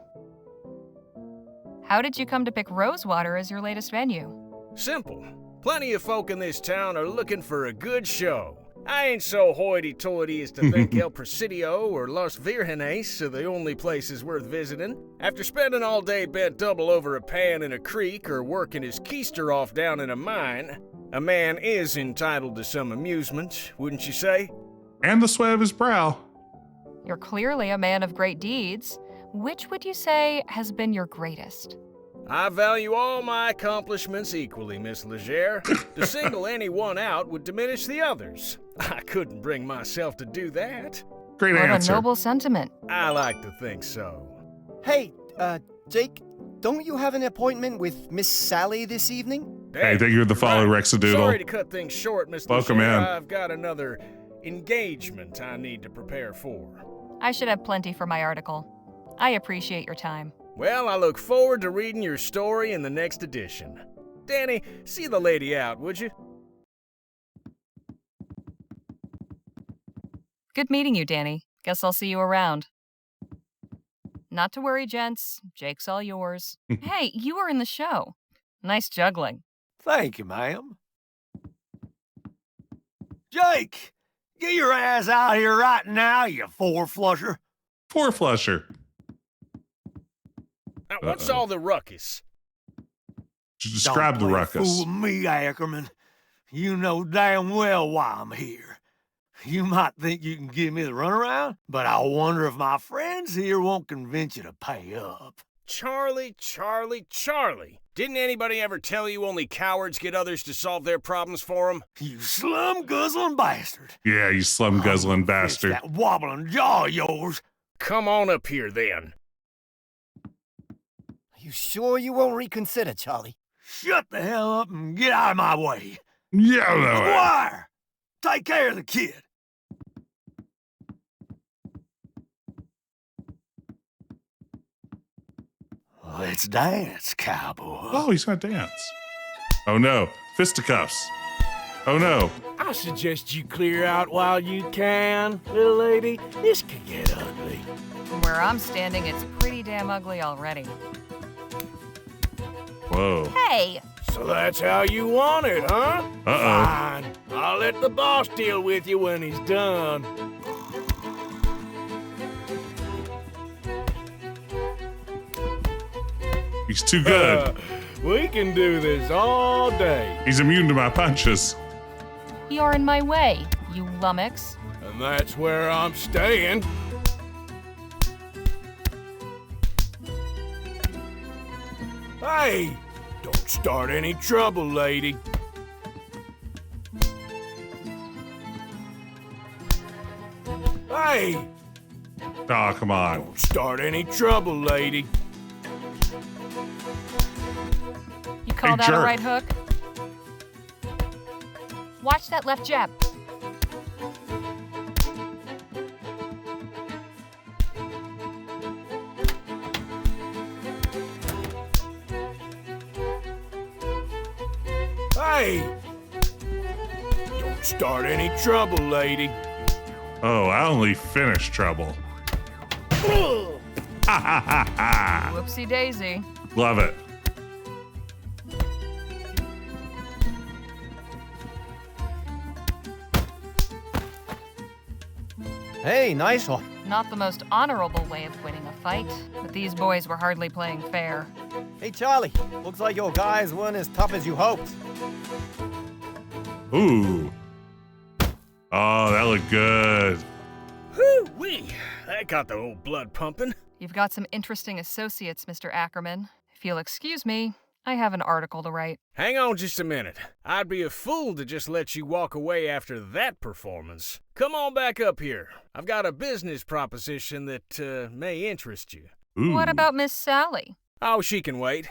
How did you come to pick Rosewater as your latest venue? Simple. Plenty of folk in this town are looking for a good show. I ain't so hoity-toity as to think El Presidio or Los Virgenes are the only places worth visiting. After spending all day bent double over a pan in a creek or working his keister off down in a mine, a man is entitled to some amusement, wouldn't you say? And the sweat of his brow. You're clearly a man of great deeds. Which would you say has been your greatest? I value all my accomplishments equally, Miss Leger. To single any one out would diminish the others. I couldn't bring myself to do that. Great What answer. a noble sentiment. I like to think so. Hey, Jake, don't you have an appointment with Miss Sally this evening? Hey, thank you for the follow, Right. Rexadoodle. Sorry to cut things short, Mr. Welcome Leger. in. I've got another engagement I need to prepare for. I should have plenty for my article. I appreciate your time. Well, I look forward to reading your story in the next edition. Danny, see the lady out, would you? Good meeting you, Danny. Guess I'll see you around. Not to worry, gents. Jake's all yours. Hey, you were in the show. Nice juggling. Thank you, ma'am. Jake, get your ass out here right now, you four-flusher. Four-flusher. Now, what's all the ruckus? Describe the Don't play ruckus. fool me, Ackerman. You know damn well why I'm here. You might think you can give me the runaround, but I wonder if my friends here won't convince you to pay up. Charlie. Didn't anybody ever tell you only cowards get others to solve their problems for them? You slum-guzzling bastard. Yeah, you slum-guzzling bastard. That wobbling jaw of yours. Come on up here, then. Are you sure you won't reconsider, Charlie? Shut the hell up and get out of my way. Yeah, no. McGuire, take care of the kid. Let's dance, cowboy. Oh, he's gonna dance. Oh no, fisticuffs. Oh no. I suggest you clear out while you can, little lady. This could get ugly. From where I'm standing, it's pretty damn ugly already. Whoa. Hey! So that's how you want it, huh? Uh-oh. Fine. I'll let the boss deal with you when he's done. He's too good. We can do this all day. He's immune to my punches. You're in my way, you lummox. And that's where I'm staying. Hey! Don't start any trouble, lady. Hey! Oh, come on. Don't start any trouble, lady. You call Hey, that a jerk. right hook? Watch that left jab. Hey! Don't start any trouble, lady. Oh, I only finished trouble. Ha ha ha ha. Whoopsie daisy. Love it. Hey, nice one. Not the most honorable way of winning a fight, but these boys were hardly playing fair. Hey, Charlie, looks like your guys weren't as tough as you hoped. Ooh. Oh, that looked good. Whoo-wee! That got the old blood pumping. You've got some interesting associates, Mr. Ackerman. If you'll excuse me, I have an article to write. Hang on just a minute. I'd be a fool to just let you walk away after that performance. Come on back up here. I've got a business proposition that may interest you. Ooh. What about Miss Sally? Oh, she can wait.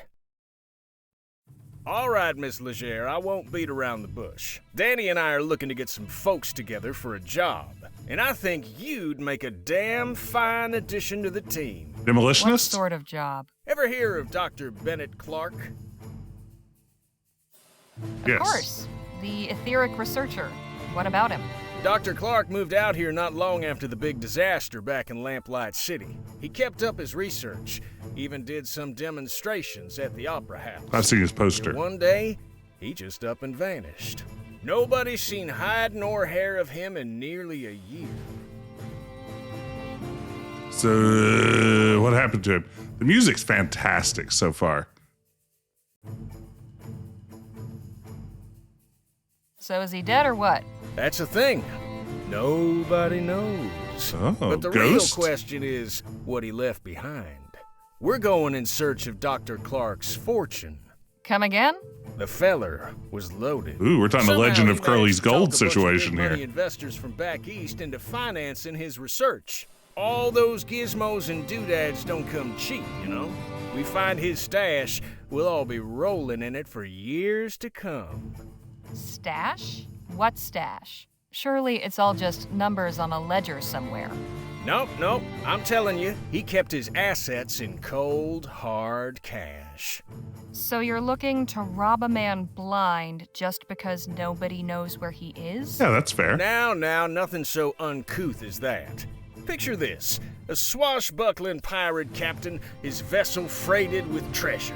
All right, Miss Leger, I won't beat around the bush. Danny and I are looking to get some folks together for a job, and I think you'd make a damn fine addition to the team. Demolitionist? What sort of job? Ever hear of Dr. Bennett Clark? Yes. Of course. The etheric researcher. What about him? Dr. Clark moved out here not long after the big disaster back in Lamplight City. He kept up his research, even did some demonstrations at the Opera House. I've seen his poster. And one day, he just up and vanished. Nobody's seen hide nor hair of him in nearly a year. So, what happened to him? The music's fantastic so far. So is he dead or what? That's the thing. Nobody knows. Oh, But the ghost? real question is what he left behind. We're going in search of Dr. Clark's fortune. Come again? The feller was loaded. Ooh, we're talking the Somehow Legend of he Curly's managed to talk Gold a bunch of situation big money here. investors from back east into financing his research. All those gizmos and doodads don't come cheap, you know? We find his stash, we'll all be rolling in it for years to come. Stash? What stash? Surely it's all just numbers on a ledger somewhere. Nope. I'm telling you, he kept his assets in cold, hard cash. So you're looking to rob a man blind just because nobody knows where he is? Yeah, that's fair. Now, nothing so uncouth as that. Picture this, a swashbuckling pirate captain, his vessel freighted with treasure.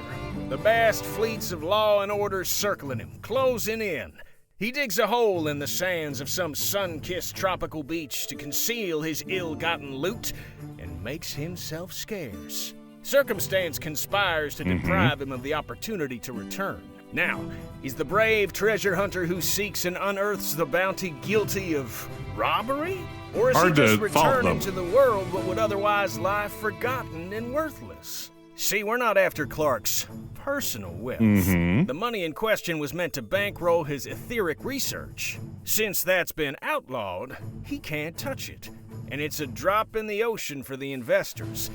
The vast fleets of law and order circling him, closing in. He digs a hole in the sands of some sun-kissed tropical beach to conceal his ill-gotten loot and makes himself scarce. Circumstance conspires to deprive him of the opportunity to return. Now, is the brave treasure hunter who seeks and unearths the bounty guilty of robbery? Or is Hard he just to fault returning them. to the world what would otherwise lie forgotten and worthless? See, we're not after Clark's personal wealth. The money in question was meant to bankroll his etheric research. Since that's been outlawed, he can't touch it. And it's a drop in the ocean for the investors.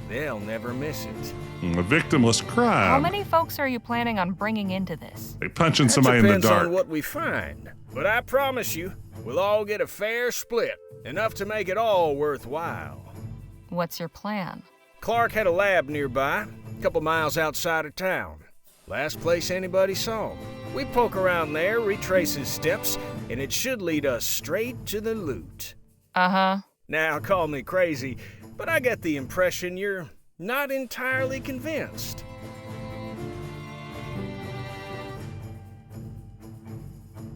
They'll never miss it. A victimless crime. How many folks are you planning on bringing into this? They punching somebody in the Depends dark. on what we find. But I promise you, we'll all get a fair split. Enough to make it all worthwhile. What's your plan? Clark had a lab nearby, a couple miles outside of town. Last place anybody saw him. We poke around there, retrace his steps, and it should lead us straight to the loot. Uh-huh. Now, call me crazy, but I get the impression you're not entirely convinced.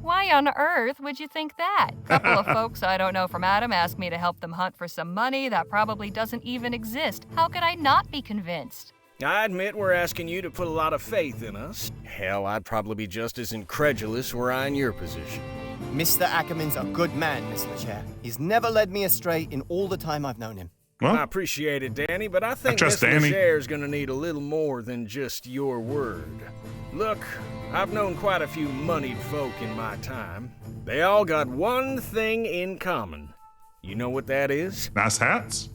Why on earth would you think that? A couple of folks I don't know from Adam asked me to help them hunt for some money that probably doesn't even exist. How could I not be convinced? I admit we're asking you to put a lot of faith in us. Hell, I'd probably be just as incredulous were I in your position. Mr. Ackerman's a good man, Miss Leger. He's never led me astray in all the time I've known him. Well, I appreciate it, Danny, but I think trust Miss Danny. Leger's gonna need a little more than just your word. Look, I've known quite a few moneyed folk in my time. They all got one thing in common. You know what that is? nice hats.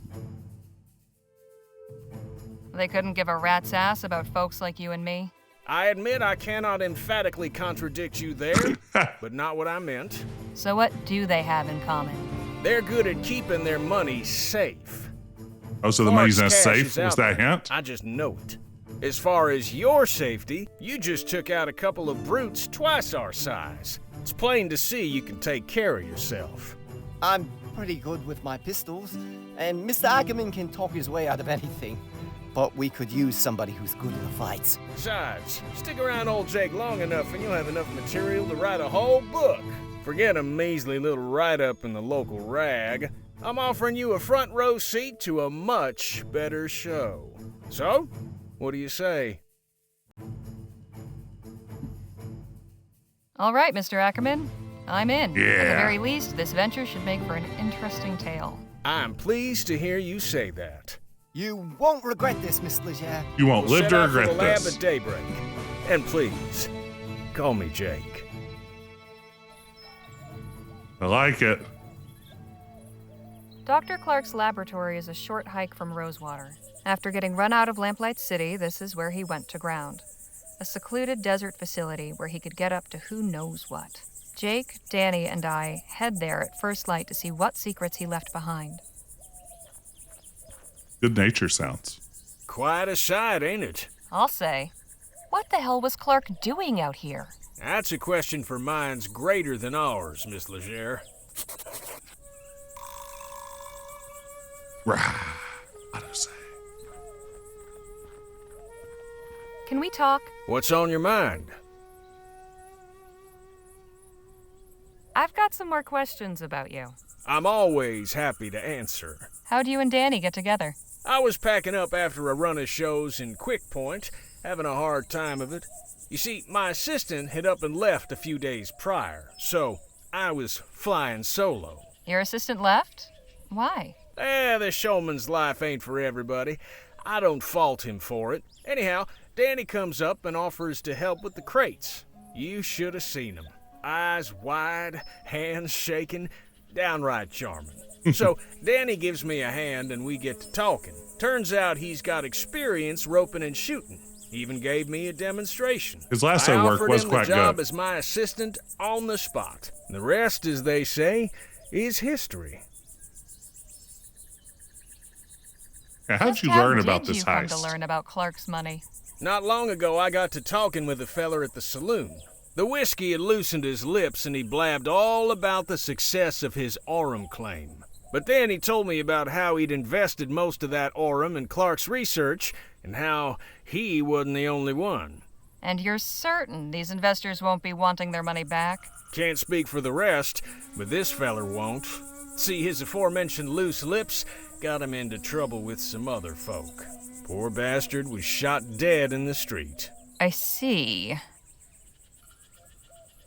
They couldn't give a rat's ass about folks like you and me. I admit I cannot emphatically contradict you there, but not what I meant. So what do they have in common? They're good at keeping their money safe. Oh, so the money's Clark's not cash safe? is Was out that a there. hint? I just know it. As far as your safety, you just took out a couple of brutes twice our size. It's plain to see you can take care of yourself. I'm pretty good with my pistols, and Mr. Ackerman can talk his way out of anything. But we could use somebody who's good in the fights. Besides, stick around old Jake long enough and you'll have enough material to write a whole book. Forget a measly little write-up in the local rag. I'm offering you a front row seat to a much better show. So, what do you say? All right, Mr. Ackerman. I'm in. At the Yeah. very least, this venture should make for an interesting tale. I'm pleased to hear you say that. You won't regret this, Miss Leger. You won't We'll live set to out for regret the lab this. at daybreak. And please, call me Jake. I like it. Dr. Clark's laboratory is a short hike from Rosewater. After getting run out of Lamplight City, this is where he went to ground. A secluded desert facility where he could get up to who knows what. Jake, Danny, and I head there at first light to see what secrets he left behind. Good nature sounds. Quite a sight, ain't it? I'll say. What the hell was Clark doing out here? That's a question for minds greater than ours, Miss Leger. Rah. Auto say. Can we talk? What's on your mind? I've got some more questions about you. I'm always happy to answer. How'd you and Danny get together? I was packing up after a run of shows in Quick Point, having a hard time of it. You see, my assistant had up and left a few days prior, so I was flying solo. Your assistant left? Why? The showman's life ain't for everybody. I don't fault him for it. Anyhow, Danny comes up and offers to help with the crates. You should have seen him. Eyes wide, hands shaking, downright charming. So Danny gives me a hand and we get to talking. Turns out he's got experience roping and shooting. Even gave me a demonstration. His lasso work was quite good. I offered him the job as my assistant on the spot. The rest, as they say, is history. Now, how'd you learn about this How did you heist? come to learn about Clark's money? Not long ago, I got to talking with a feller at the saloon. The whiskey had loosened his lips and he blabbed all about the success of his Orem claim. But then he told me about how he'd invested most of that Orem in Clark's research and how he wasn't the only one. And you're certain these investors won't be wanting their money back? Can't speak for the rest, but this feller won't. See, his aforementioned loose lips got him into trouble with some other folk. Poor bastard was shot dead in the street. I see.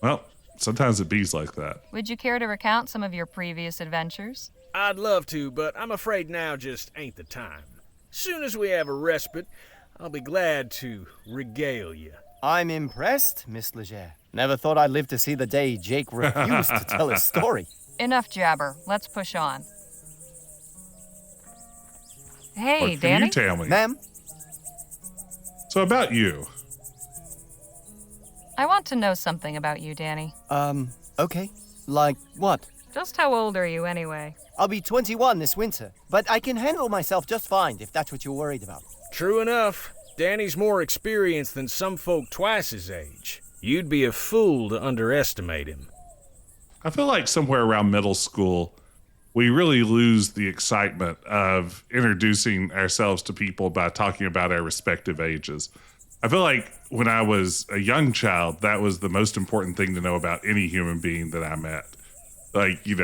Well, sometimes it bees like that. Would you care to recount some of your previous adventures? I'd love to, but I'm afraid now just ain't the time. Soon as we have a respite, I'll be glad to regale you. I'm impressed, Miss Leger. Never thought I'd live to see the day Jake refused to tell his story. Enough jabber. Let's push on. Hey, What can Danny? you tell me? Ma'am? So about you. I want to know something about you, Danny. Okay. Like what? Just how old are you, anyway? I'll be 21 this winter, but I can handle myself just fine if that's what you're worried about. True enough. Danny's more experienced than some folk twice his age. You'd be a fool to underestimate him. I feel like somewhere around middle school, we really lose the excitement of introducing ourselves to people by talking about our respective ages. I feel like when I was a young child, that was the most important thing to know about any human being that I met. Like, you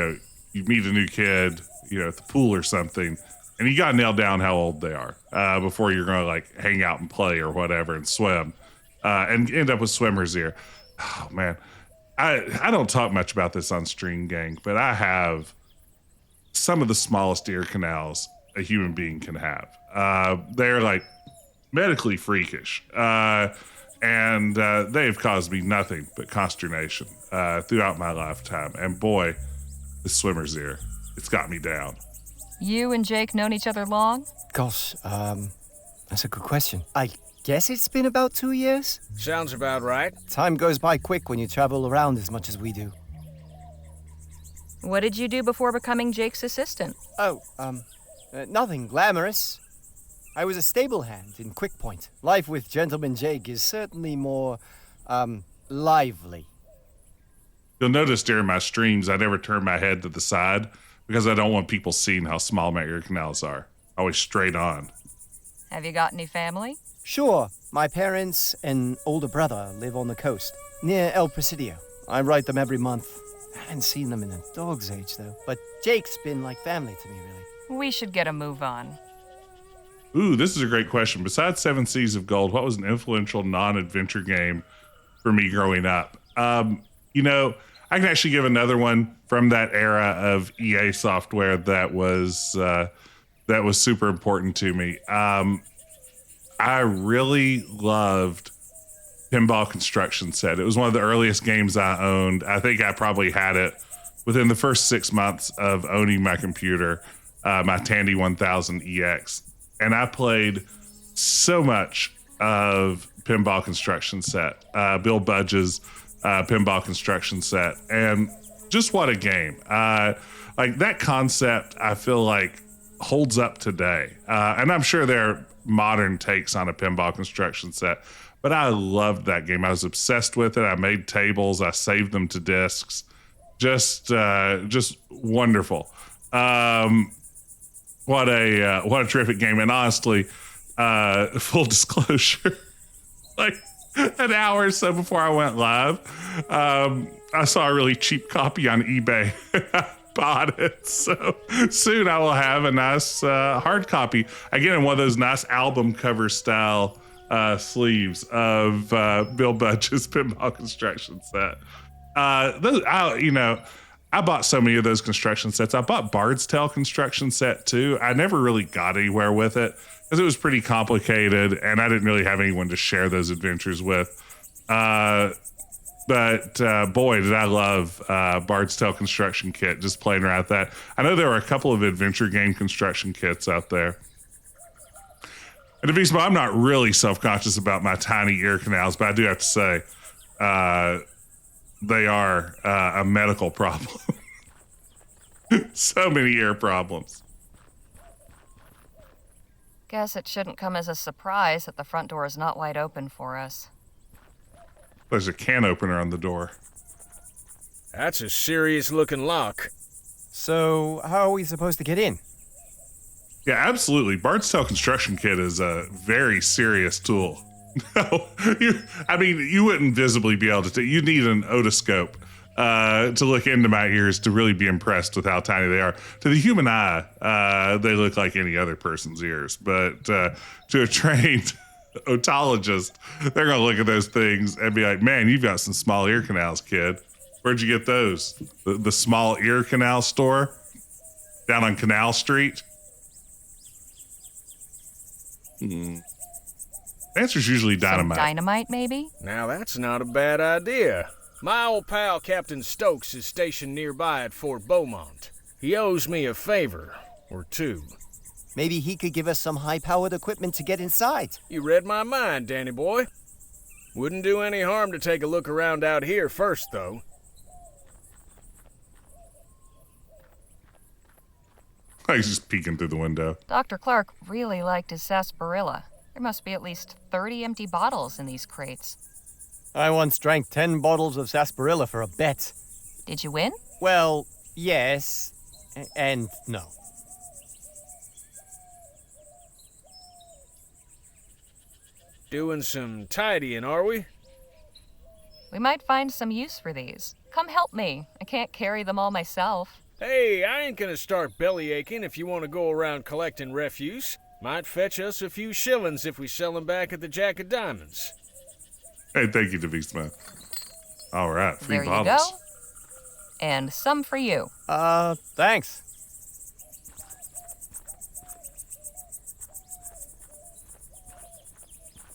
meet a new kid, at the pool or something, and you got to nail down how old they are before you're going to, like, hang out and play or whatever and swim and end up with swimmer's ear. Oh, man. I don't talk much about this on Stream Gang, but I have some of the smallest ear canals a human being can have. They're like medically freakish, and they've caused me nothing but consternation throughout my lifetime. And boy, the swimmer's ear, it's got me down. You and Jake known each other long? Gosh, that's a good question. I guess it's been about 2 years. Sounds about right. Time goes by quick when you travel around as much as we do. What did you do before becoming Jake's assistant? Oh, nothing glamorous. I was a stable hand in Quick Point. Life with Gentleman Jake is certainly more, lively. You'll notice during my streams, I never turn my head to the side because I don't want people seeing how small my ear canals are. Always straight on. Have you got any family? Sure. My parents and older brother live on the coast, near El Presidio. I write them every month. I haven't seen them in a dog's age, though. But Jake's been like family to me, really. We should get a move on. Ooh, this is a great question. Besides Seven Seas of Gold, what was an influential non-adventure game for me growing up? I can actually give another one from that era of EA software that was super important to me. I really loved Pinball Construction Set. It was one of the earliest games I owned. I think I probably had it within the first 6 months of owning my computer, my Tandy 1000 EX. And I played so much of Pinball Construction Set, Bill Budge's Pinball Construction Set. And just what a game. Like that concept, I feel like holds up today. And I'm sure there are modern takes on a Pinball Construction Set, but I loved that game. I was obsessed with it. I made tables. I saved them to discs. Just wonderful. What a terrific game. And honestly, full disclosure, like an hour or so before I went live, I saw a really cheap copy on eBay. I bought it. So soon I will have a nice hard copy. Again, in one of those nice album cover style sleeves of Bill Budge's Pinball Construction Set. I bought so many of those construction sets. I bought Bard's Tale construction set too. I never really got anywhere with it because it was pretty complicated and I didn't really have anyone to share those adventures with. But boy, did I love Bard's Tale construction kit, just playing around with that. I know there were a couple of adventure game construction kits out there. And to be smart, I'm not really self-conscious about my tiny ear canals, but I do have to say they are a medical problem. So many ear problems. Guess it shouldn't come as a surprise that the front door is not wide open for us. There's a can opener on the door. That's a serious-looking lock. So, how are we supposed to get in? Yeah, absolutely. Bard's Tale construction kit is a very serious tool. No, you wouldn't visibly be able to. You need an otoscope to look into my ears to really be impressed with how tiny they are. To the human eye, they look like any other person's ears, but to a trained otologist, they're gonna look at those things and be like, "Man, you've got some small ear canals, kid. Where'd you get those? The small ear canal store down on Canal Street?" The answer's usually dynamite. Some dynamite, maybe? Now that's not a bad idea. My old pal Captain Stokes is stationed nearby at Fort Beaumont. He owes me a favor, or two. Maybe he could give us some high-powered equipment to get inside. You read my mind, Danny boy. Wouldn't do any harm to take a look around out here first, though. He's just peeking through the window. Dr. Clark really liked his sarsaparilla. There must be at least 30 empty bottles in these crates. I once drank 10 bottles of sarsaparilla for a bet. Did you win? Well, yes, and no. Doing some tidying, are we? We might find some use for these. Come help me. I can't carry them all myself. Hey, I ain't gonna start belly aching if you want to go around collecting refuse. Might fetch us a few shillings if we sell them back at the Jack of Diamonds. Hey, thank you, DeVisma. All right, free there bottles. There you go. And some for you. Thanks.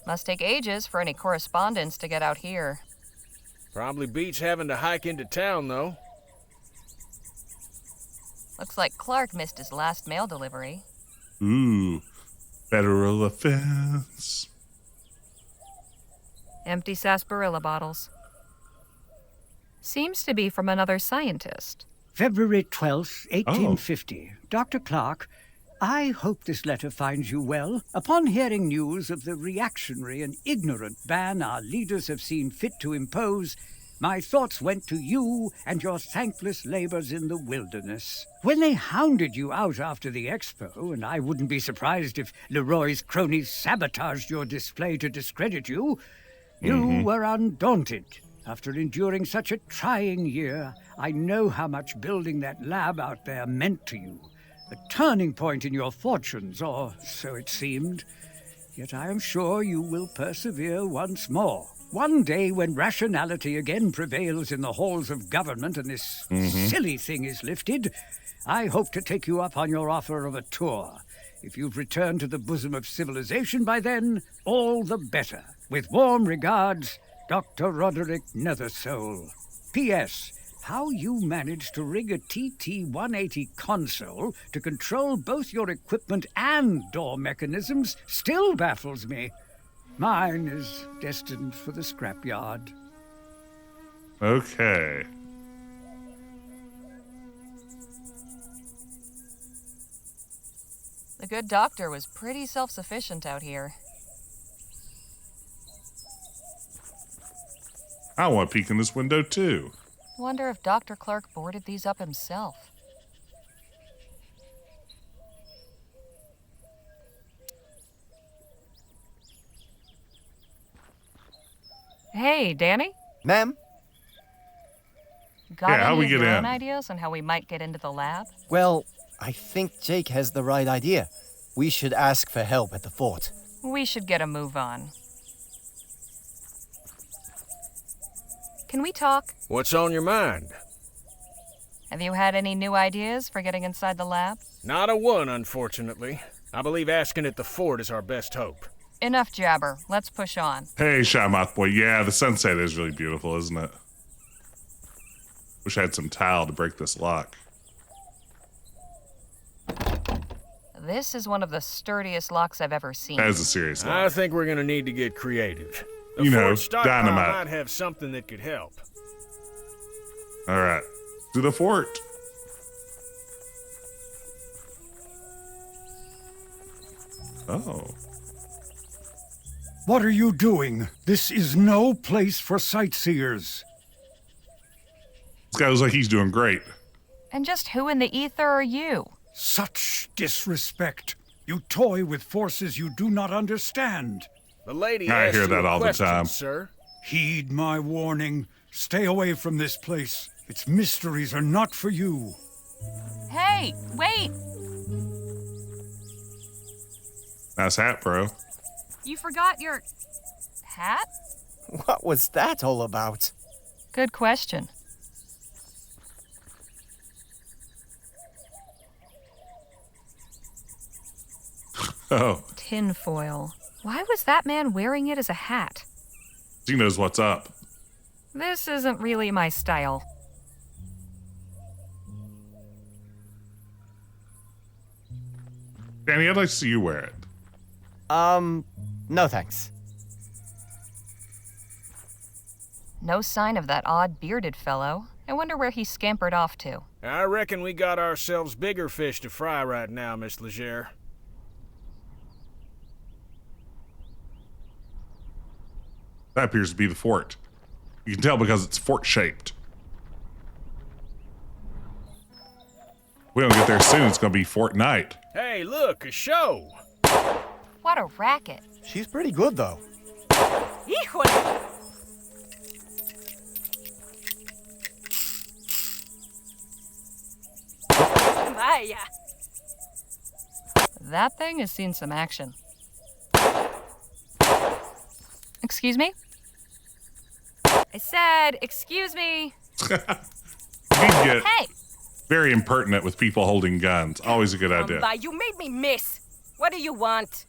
Must take ages for any correspondence to get out here. Probably beats having to hike into town, though. Looks like Clark missed his last mail delivery. Ooh, federal offense. Empty sarsaparilla bottles. Seems to be from another scientist. February 12th, 1850. Dr. Clark, I hope this letter finds you well. Upon hearing news of the reactionary and ignorant ban our leaders have seen fit to impose, my thoughts went to you and your thankless labors in the wilderness. When they hounded you out after the expo, and I wouldn't be surprised if Leroy's cronies sabotaged your display to discredit you, you were undaunted. After enduring such a trying year, I know how much building that lab out there meant to you. A turning point in your fortunes, or so it seemed. Yet I am sure you will persevere once more. One day when rationality again prevails in the halls of government and this silly thing is lifted, I hope to take you up on your offer of a tour. If you've returned to the bosom of civilization by then, all the better. With warm regards, Dr. Roderick Nethersole. P.S. How you managed to rig a TT-180 console to control both your equipment and door mechanisms still baffles me. Mine is destined for the scrapyard. Okay. The good doctor was pretty self-sufficient out here. I want to peek in this window too. Wonder if Dr. Clark boarded these up himself. Hey, Danny? Ma'am? Got how any we of get your in? own ideas on how we might get into the lab? Well, I think Jake has the right idea. We should ask for help at the fort. We should get a move on. Can we talk? What's on your mind? Have you had any new ideas for getting inside the lab? Not a one, unfortunately. I believe asking at the fort is our best hope. Enough jabber. Let's push on. Hey, Shymoth boy. Yeah, the sunset is really beautiful, isn't it? Wish I had some tile to break this lock. This is one of the sturdiest locks I've ever seen. That is a serious lock. I think we're gonna need to get creative. The You know, fort stockpile dynamite. might have something that could help. All right. To the fort. Oh. What are you doing? This is no place for sightseers. This guy looks like he's doing great. And just who in the ether are you? Such disrespect. You toy with forces you do not understand. The lady I asked hear you that a all the question, time. sir. Heed my warning. Stay away from this place. Its mysteries are not for you. Hey, wait! Nice hat, bro. You forgot your... hat? What was that all about? Good question. Oh, Tinfoil. Why was that man wearing it as a hat? he knows what's up. This isn't really my style. Danny, I'd like to see you wear it. No thanks. No sign of that odd bearded fellow. I wonder where he scampered off to. I reckon we got ourselves bigger fish to fry right now, Miss Leger. That appears to be the fort. You can tell because it's fort-shaped. We don't get there soon, it's gonna be fort night. Hey, look, a show! What a racket. She's pretty good, though. Híjole! Vaya. That thing has seen some action. Excuse me? I said, excuse me. You get Hey! very impertinent with people holding guns. Always a good idea. You made me miss. What do you want?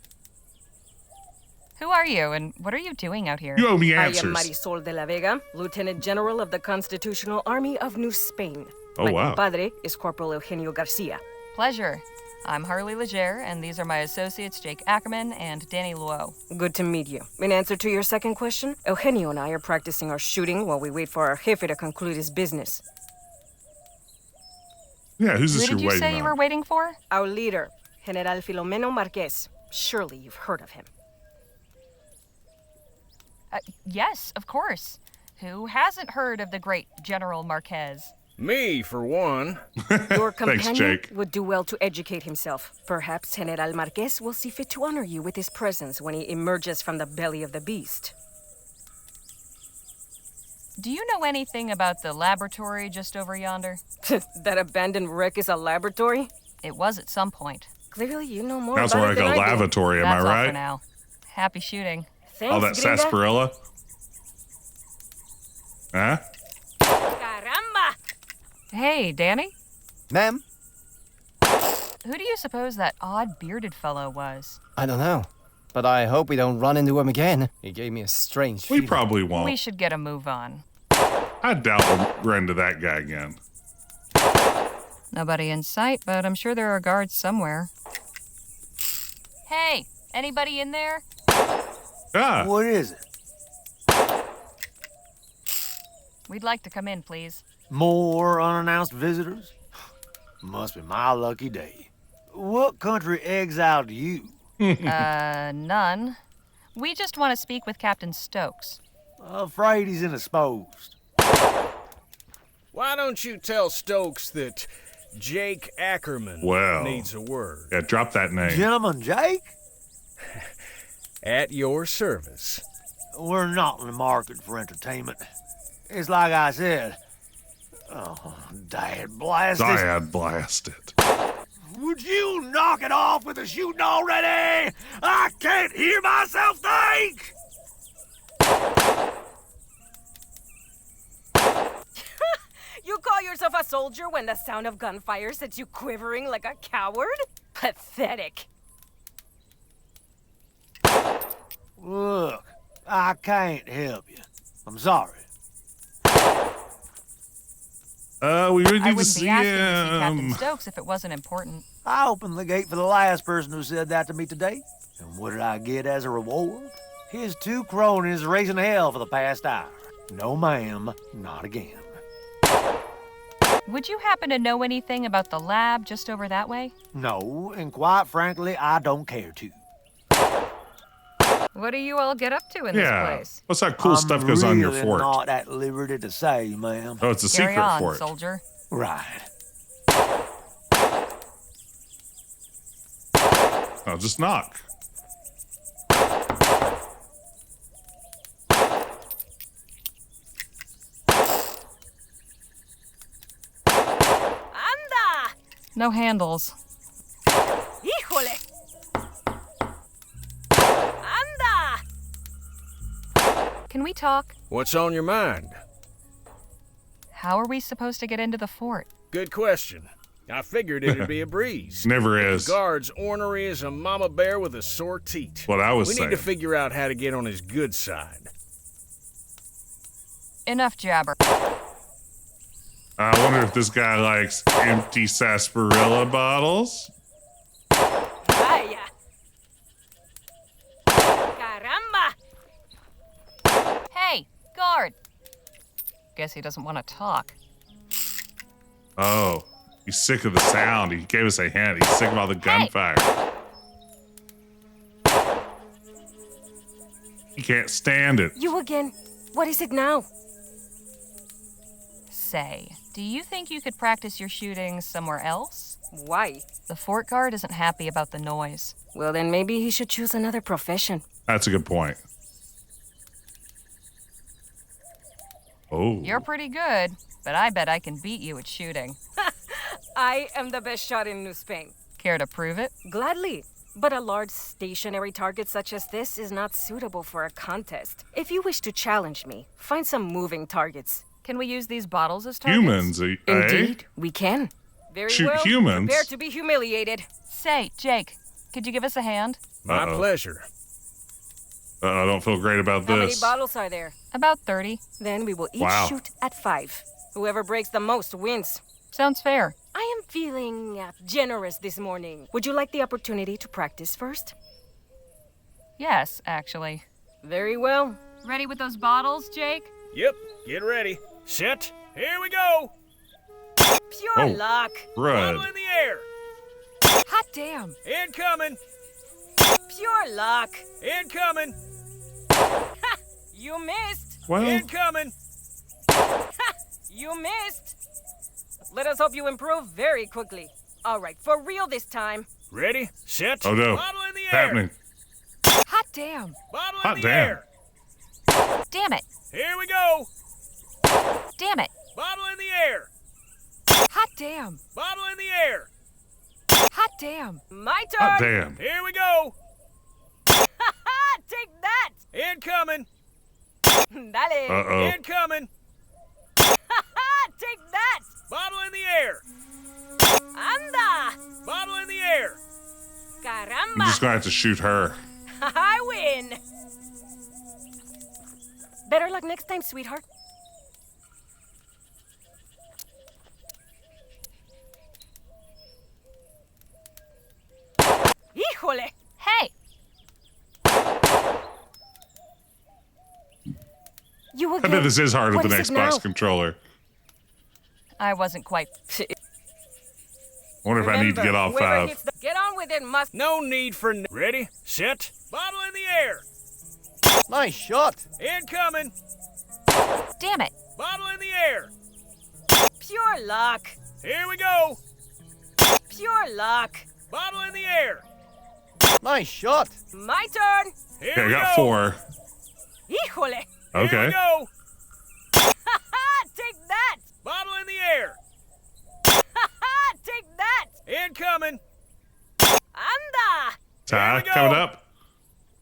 Who are you, and what are you doing out here? You owe me I am answers. Marisol de la Vega, Lieutenant General of the Constitutional Army of New Spain. Oh, My wow. compadre is Corporal Eugenio Garcia. Pleasure. I'm Harley Leger, and these are my associates Jake Ackerman and Danny Luo. Good to meet you. In answer to your second question, Eugenio and I are practicing our shooting while we wait for our jefe to conclude his business. Yeah, who's this Who did you you're say waiting you on? were waiting for? Our leader, General Filomeno Marquez. Surely you've heard of him. Yes, of course. Who hasn't heard of the great General Marquez? Me, for one. Your Thanks, companion Jake. would do well to educate himself. Perhaps General Marquez will see fit to honor you with his presence when he emerges from the belly of the beast. Do you know anything about the laboratory just over yonder? That abandoned wreck is a laboratory? It was at some point. Clearly you know more Sounds about more it like a than I do. lavatory, am That's I all for right? now. Happy shooting. Thanks, All that gringa. sarsaparilla? Huh? Caramba! Hey, Danny? Ma'am? Who do you suppose that odd bearded fellow was? I don't know. But I hope we don't run into him again. He gave me a strange We feeling. probably won't. We should get a move on. I doubt we'll run into that guy again. Nobody in sight, but I'm sure there are guards somewhere. Hey, anybody in there? Ah, What is it? We'd like to come in, please. More unannounced visitors? Must be my lucky day. What country exiled you? None. We just want to speak with Captain Stokes. Afraid he's indisposed. Why don't you tell Stokes that Jake Ackerman Well. needs a word? yeah, drop that name. Gentleman Jake? At your service. We're not in the market for entertainment. It's like I said. Oh, dad blast it. Dad blast it. Would you knock it off with the shooting already? I can't hear myself think! You call call yourself a soldier when the sound of gunfire sets you quivering like a coward? Pathetic. Look, I can't help you. I'm sorry. We really I need to wouldn't see be asking to see Captain him. Stokes if it wasn't important. I opened the gate for the last person who said that to me today. And what did I get as a reward? His 2 cronies raising hell for the past hour. No, ma'am, not again. Would you happen to know anything about the lab just over that way? No, and quite frankly, I don't care to. What do you all get up to in this place? What's that cool stuff goes on your really fort? not at liberty to say, ma'am. Oh, it's a Carry secret on, fort. soldier. Right. Oh, just knock. Anda! No handles. Híjole! Anda! Can we talk? What's on your mind? How are we supposed to get into the fort? Good question. I figured it'd be a breeze. Never is. The guard's ornery as a mama bear with a sore teat. What I was We saying. need to figure out how to get on his good side. Enough jabber. I wonder if this guy likes empty sarsaparilla bottles. Vaya! Caramba! Hey, guard! Guess he doesn't want to talk. Oh, he's sick of the sound. He gave us a hint. He's sick of all the gunfire. He can't stand it. You again. What is it now? Say, do you think you could practice your shooting somewhere else? Why? The fort guard isn't happy about the noise. Well, then maybe he should choose another profession. That's a good point. Oh. You're pretty good, but I bet I can beat you at shooting. I am the best shot in New Spain. Care to prove it? Gladly. But a large stationary target such as this is not suitable for a contest. If you wish to challenge me, find some moving targets. Can we use these bottles as targets? Humans, eh? Indeed, we can. Very Shoot well. humans? Prepare to be humiliated. Say, Jake, could you give us a hand? My pleasure. I don't feel great about How many this. bottles are there? About 30. Then we will each Wow. shoot at 5. Whoever breaks the most wins. Sounds fair. I am feeling generous this morning. Would you like the opportunity to practice first? Yes, actually. Very well. Ready with those bottles, Jake? Yep, get ready. Set. Here we go. Pure Oh, luck. Bottle Crud. in the air. Hot damn. Incoming. Pure luck. Incoming. You missed. Well, Incoming. You missed. Let us hope you improve very quickly. All right, for real this time. Ready, set. oh no. Bottle in the air. Happening. Hot damn. Bottle Hot in the damn. air. Damn it. Here we go. Damn it. Bottle in the air. Hot damn. Bottle in the air. Hot damn. My turn. Hot damn. Here we go. Take that. Incoming. Dale. Uh-oh. Incoming. Take that. Bottle in the air. Anda. Bottle in the air. I'm Caramba. just gonna have to shoot her. I win. Better luck next time, sweetheart. Híjole. Hey. You I again. bet this is harder What than is it Xbox now? controller. I wasn't quite. Wonder if I need to get all Whoever 5. hits the- Get on with it, must. No need for. Ready, set. Bottle in the air. Nice shot. Incoming. Damn it. Bottle in the air. Pure luck. Here we go. Pure luck. Bottle in the air. Nice shot. My turn. Here Okay, I we got go. 4. Híjole. Here Okay. we go. Take that. Bottle in the air. Take that. Incoming. Anda. Ty, we go. coming up.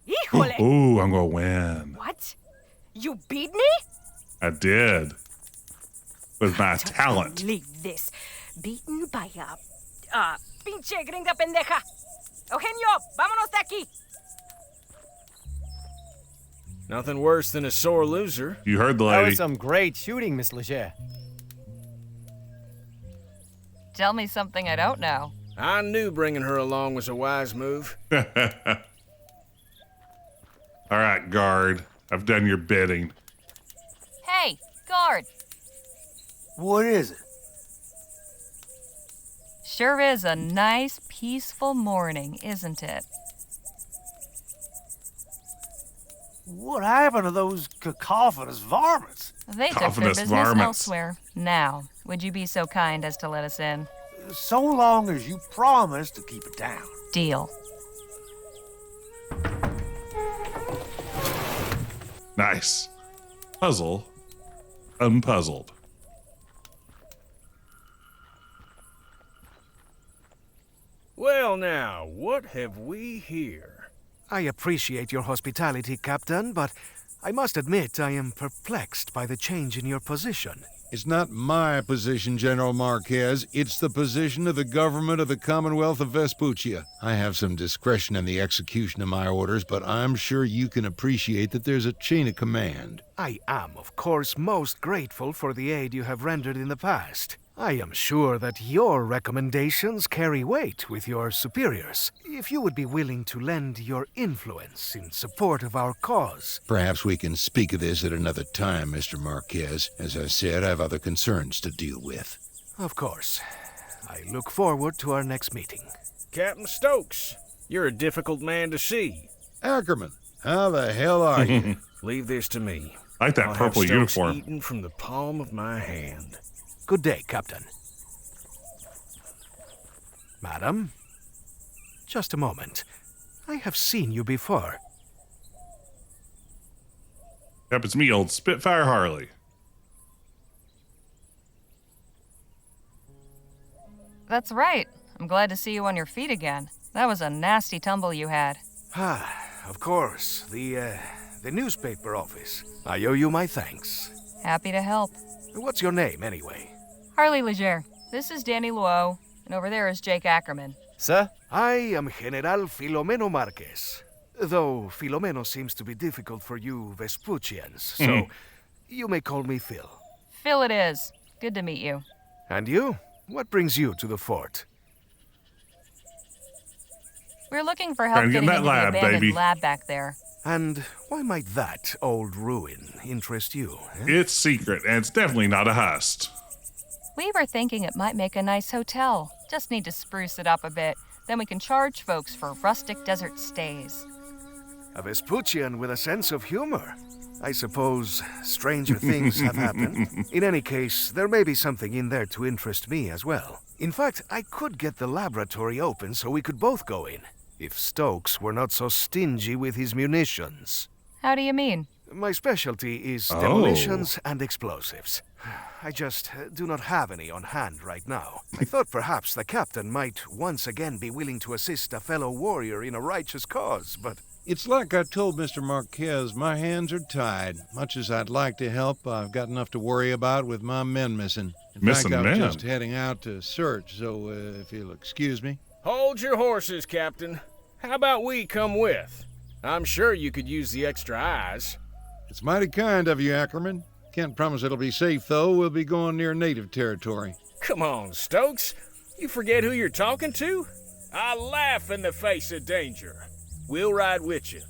Híjole. Ooh, I'm gonna win. What? You beat me? I did. with my I don't talent. believe this. Beaten by a... pinche gringa pendeja. Eugenio, vámonos de aquí. Nothing worse than a sore loser. You heard the That lady. was some great shooting, Miss Leger. Tell me something I don't know. I knew bringing her along was a wise move. All right, guard. I've done your bidding. Hey, guard. What is it? Sure is a nice, peaceful morning, isn't it? What happened to those cacophonous varmints? They took their Cacophonous business varmints. elsewhere. Now, would you be so kind as to let us in? So long as you promise to keep it down. Deal. Nice. Puzzle. Unpuzzled. Well now, what have we here? I appreciate your hospitality, Captain, but I must admit I am perplexed by the change in your position. It's not my position, General Marquez. It's the position of the government of the Commonwealth of Vespuccia. I have some discretion in the execution of my orders, but I'm sure you can appreciate that there's a chain of command. I am, of course, most grateful for the aid you have rendered in the past. I am sure that your recommendations carry weight with your superiors. If you would be willing to lend your influence in support of our cause. Perhaps we can speak of this at another time, Mr. Marquez. As I said, I have other concerns to deal with. Of course. I look forward to our next meeting. Captain Stokes, you're a difficult man to see. Ackerman, how the hell are you? Leave this to me. I like that I'll purple have Stokes uniform. eaten from the palm of my hand. Good day, Captain. Madam? Just a moment. I have seen you before. Yep, it's me, old Spitfire Harley. That's right. I'm glad to see you on your feet again. That was a nasty tumble you had. Ah, of course. The newspaper office. I owe you my thanks. Happy to help. What's your name, anyway? Harley Leger. This is Danny Luo, and over there is Jake Ackerman. Sir? I am General Filomeno Marquez. Though Filomeno seems to be difficult for you Vespuccians, so you may call me Phil. Phil it is. Good to meet you. And you? What brings you to the fort? We're looking for help Trying to get getting in into that lab, the abandoned baby. lab back there. And why might that old ruin interest you? It's secret, and it's definitely not a heist. We were thinking it might make a nice hotel. Just need to spruce it up a bit. Then we can charge folks for rustic desert stays. A Vespuccian with a sense of humor. I suppose stranger things have happened. In any case, there may be something in there to interest me as well. In fact, I could get the laboratory open so we could both go in, if Stokes were not so stingy with his munitions. How do you mean? My specialty is demolitions and explosives. I just do not have any on hand right now. I thought perhaps the captain might once again be willing to assist a fellow warrior in a righteous cause, but... It's like I told Mr. Marquez, my hands are tied. Much as I'd like to help, I've got enough to worry about with my men missing. In Missing fact, I was men? just heading out to search, so if you'll excuse me. Hold your horses, Captain. How about we come with? I'm sure you could use the extra eyes. It's mighty kind of you, Ackerman. Can't promise it'll be safe, though. We'll be going near native territory. Come on, Stokes. You forget who you're talking to? I laugh in the face of danger. We'll ride with you.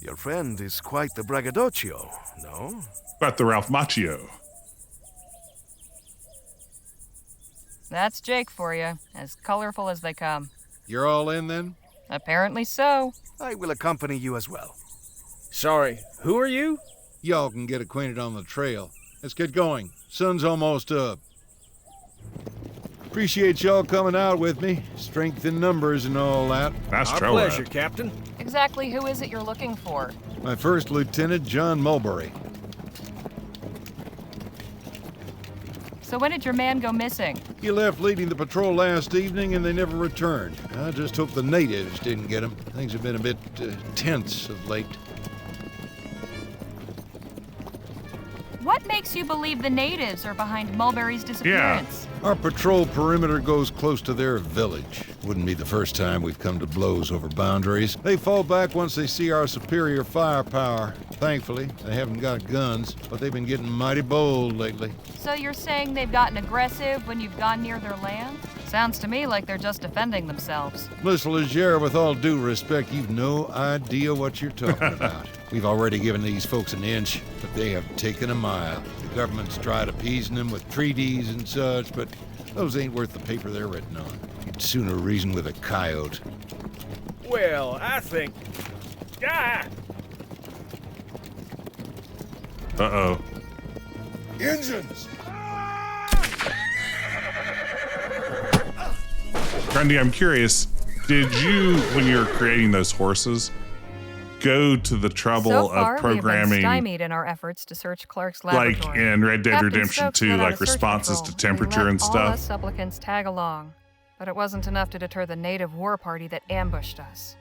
Your friend is quite the braggadocio, no? About the Ralph Macchio. That's Jake for you, as colorful as they come. You're all in, then? Apparently so. I will accompany you as well. Sorry, who are you? Y'all can get acquainted on the trail. Let's get going. Sun's almost up. Appreciate y'all coming out with me. Strength in numbers and all that. Nice Our trail pleasure, ride. Captain. Exactly who is it you're looking for? My first lieutenant, John Mulberry. So when did your man go missing? He left leading the patrol last evening and they never returned. I just hope the natives didn't get him. Things have been a bit tense of late. What makes you believe the natives are behind Mulberry's disappearance? Our patrol perimeter goes close to their village. Wouldn't be the first time we've come to blows over boundaries. They fall back once they see our superior firepower. Thankfully, they haven't got guns, but they've been getting mighty bold lately. So you're saying they've gotten aggressive when you've gone near their land? Sounds to me like they're just defending themselves. Miss Leger, with all due respect, you've no idea what you're talking about. We've already given these folks an inch, but they have taken a mile. The government's tried appeasing them with treaties and such, but those ain't worth the paper they're written on. You'd sooner reason with a coyote. Well, I think... Ah! Uh-oh. Engines! Grundy, I'm curious, did you, when you were creating those horses, go to the trouble So far, of programming, we have been stymied in our efforts to search Clark's like laboratory. in Red Dead Captain Redemption Stokes 2, let out like a search responses patrol. to temperature We let and all stuff? us supplicants tag along, but it wasn't enough to deter the native war party that ambushed us.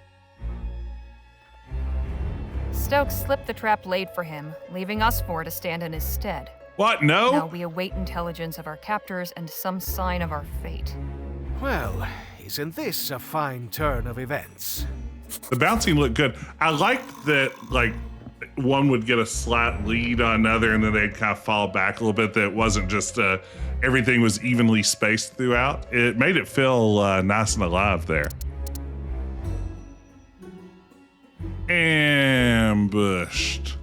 Stokes slipped the trap laid for him, leaving us four to stand in his stead. What? No? Now we await intelligence of our captors and some sign of our fate. Well, isn't this a fine turn of events? The bouncing looked good. I liked that, like, one would get a slight lead on another and then they'd kind of fall back a little bit. That it wasn't just everything was evenly spaced throughout. It made it feel nice and alive there. Ambushed.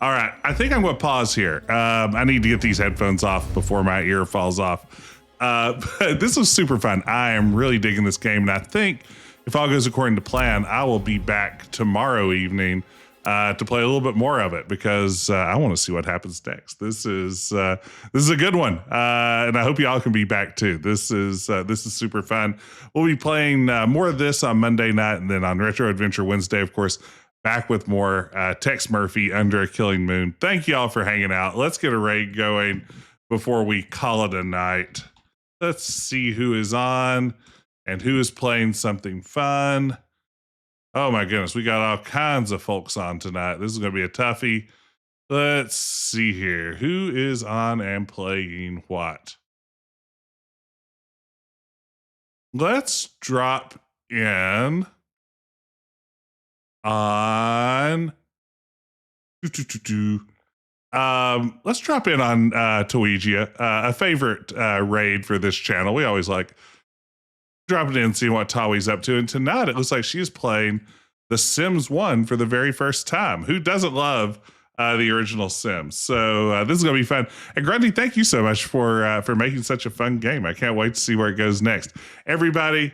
All right, I think I'm going to pause here. I need to get these headphones off before my ear falls off. But this was super fun. I am really digging this game, and I think if all goes according to plan, I will be back tomorrow evening to play a little bit more of it because I want to see what happens next. This is a good one, and I hope y'all can be back too. This is super fun. We'll be playing more of this on Monday night, and then on Retro Adventure Wednesday, of course. Back with more Tex Murphy Under a Killing Moon. Thank y'all for hanging out. Let's get a raid going before we call it a night. Let's see who is on and who is playing something fun. Oh my goodness, we got all kinds of folks on tonight. This is going to be a toughie. Let's see here. Who is on and playing what? Let's drop in on let's drop in on Toegia, a favorite raid for this channel. We always like dropping in and seeing what Tawi's up to, and tonight it looks like she's playing The Sims 1 for the very first time. Who doesn't love the original Sims? So this is gonna be fun. And Grundy, thank you so much for making such a fun game. I can't wait to see where it goes next. Everybody,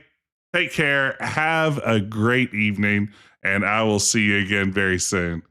take care, have a great evening, and I will see you again very soon.